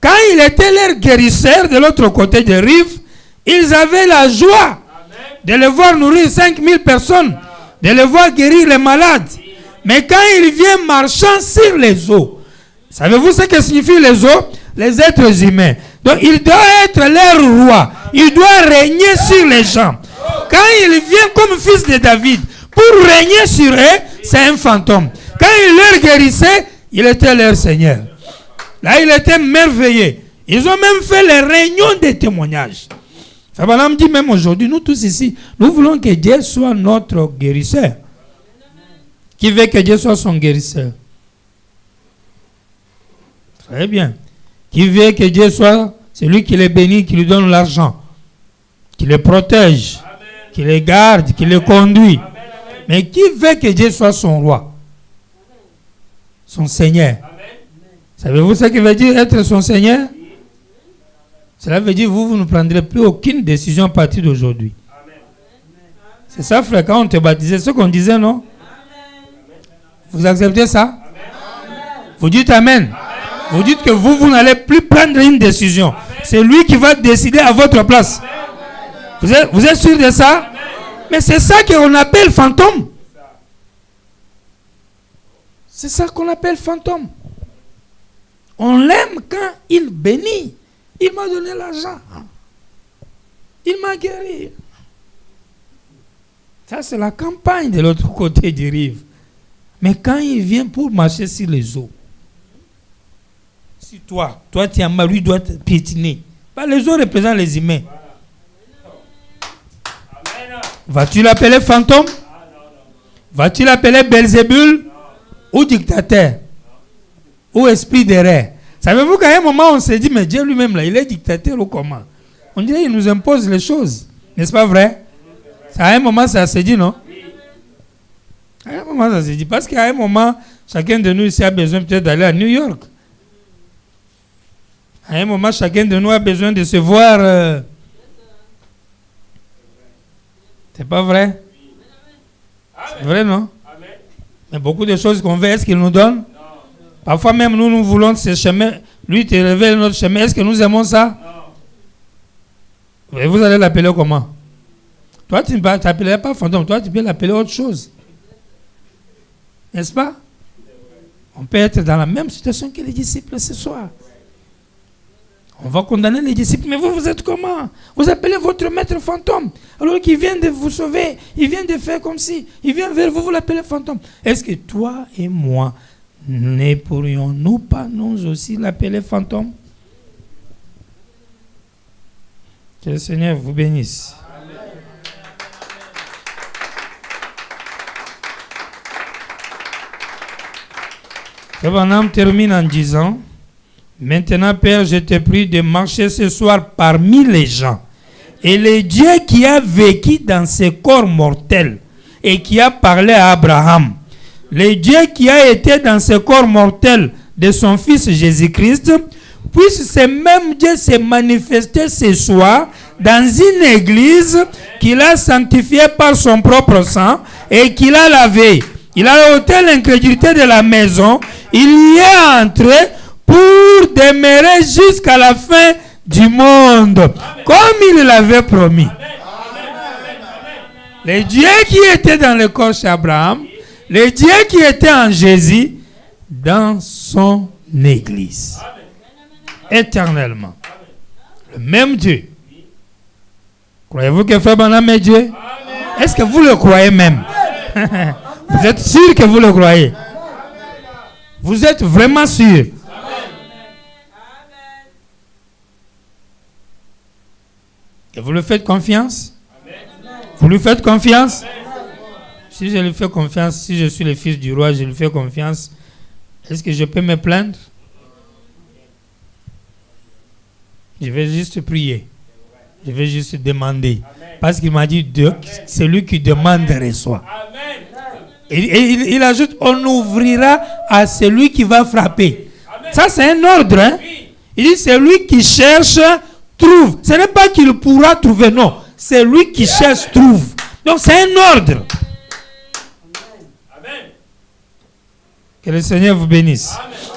Quand il était leur guérisseur de l'autre côté de rive, ils avaient la joie de le voir nourrir 5000 personnes, de le voir guérir les malades. Mais quand il vient marchant sur les eaux, savez-vous ce que signifie les eaux? Les êtres humains. Donc il doit être leur roi. Il doit régner sur les gens. Quand il vient comme fils de David pour régner sur eux, c'est un fantôme. Quand il leur guérissait, il était leur Seigneur. Là, il était merveilleux. Ils ont même fait les réunions de témoignages. Abraham dit même aujourd'hui, nous tous ici, nous voulons que Dieu soit notre guérisseur. Qui veut que Dieu soit son guérisseur? Très bien. Qui veut que Dieu soit celui qui les bénit, qui lui donne l'argent, qui les protège, amen, qui les garde, qui les conduit. Amen, amen. Mais qui veut que Dieu soit son roi, son Seigneur? Savez-vous ce qui veut dire être son Seigneur? Cela veut dire que vous ne prendrez plus aucune décision à partir d'aujourd'hui. C'est ça, frère, quand on te baptisait, ce qu'on disait, non? Vous acceptez ça? Amen. Vous dites Amen. Amen. Vous dites que vous n'allez plus prendre une décision. Amen. C'est lui qui va décider à votre place. Vous êtes sûr de ça? Amen. Mais c'est ça qu'on appelle fantôme. C'est ça qu'on appelle fantôme. On l'aime quand il bénit. Il m'a donné l'argent. Il m'a guéri. Ça, c'est la campagne de l'autre côté du rive. Mais quand il vient pour marcher sur les eaux, si toi tu es en bas, lui doit te piétiner. Bah, les eaux représentent les humains. Vas-tu l'appeler fantôme? Vas-tu l'appeler Belzébul? Ou dictateur? Ou esprit d'erreur? Savez-vous qu'à un moment on s'est dit, mais Dieu lui-même là, il est dictateur ou comment? On dirait qu'il nous impose les choses. N'est-ce pas vrai? À un moment ça s'est dit, non? À un moment, ça se dit. Parce qu'à un moment, chacun de nous ici a besoin peut-être d'aller à New York. À un moment, chacun de nous a besoin de se voir. C'est pas vrai? C'est vrai, non? Mais beaucoup de choses qu'on veut, est-ce qu'il nous donne? Parfois même, nous voulons ce chemin. Lui, te révèle notre chemin. Est-ce que nous aimons ça? Et vous allez l'appeler comment? Toi, tu ne t'appellerais pas fantôme. Toi, tu peux l'appeler autre chose. N'est-ce pas? On peut être dans la même situation que les disciples ce soir. On va condamner les disciples. Mais vous êtes comment? Vous appelez votre maître fantôme. Alors qu'il vient de vous sauver. Il vient de faire comme si. Il vient vers vous, vous l'appelez fantôme. Est-ce que toi et moi, ne pourrions-nous pas nous aussi l'appeler fantôme? Que le Seigneur vous bénisse. Abraham termine en disant, maintenant Père, je te prie de marcher ce soir parmi les gens. Et le Dieu qui a vécu dans ce corps mortel et qui a parlé à Abraham, le Dieu qui a été dans ce corps mortel de son fils Jésus-Christ, puisse ce même Dieu se manifester ce soir dans une église qu'il a sanctifiée par son propre sang et qu'il a lavé. Il a ôté l'incrédulité de la maison. Il y est entré pour demeurer jusqu'à la fin du monde. Amen. Comme il l'avait promis. Amen. Le Dieu qui était dans le corps chez Abraham, le Dieu qui était en Jésus dans son église. Amen. Éternellement. Amen. Le même Dieu Croyez-vous que Frère Branham est Dieu? Est-ce que vous le croyez même? Vous êtes sûr que vous le croyez? Vous êtes vraiment sûr? Et vous le faites confiance? Vous lui faites confiance? Si je lui fais confiance, si je suis le fils du roi, je lui fais confiance, est-ce que je peux me plaindre? Je vais juste prier. Je vais juste demander. Parce qu'il m'a dit, celui qui demande reçoit. Et il ajoute, on ouvrira à celui qui va frapper. Ça, c'est un ordre. Hein? Il dit, celui qui cherche, trouve. Ce n'est pas qu'il pourra trouver, non. Celui qui cherche, trouve. Donc, c'est un ordre. Que le Seigneur vous bénisse. Amen.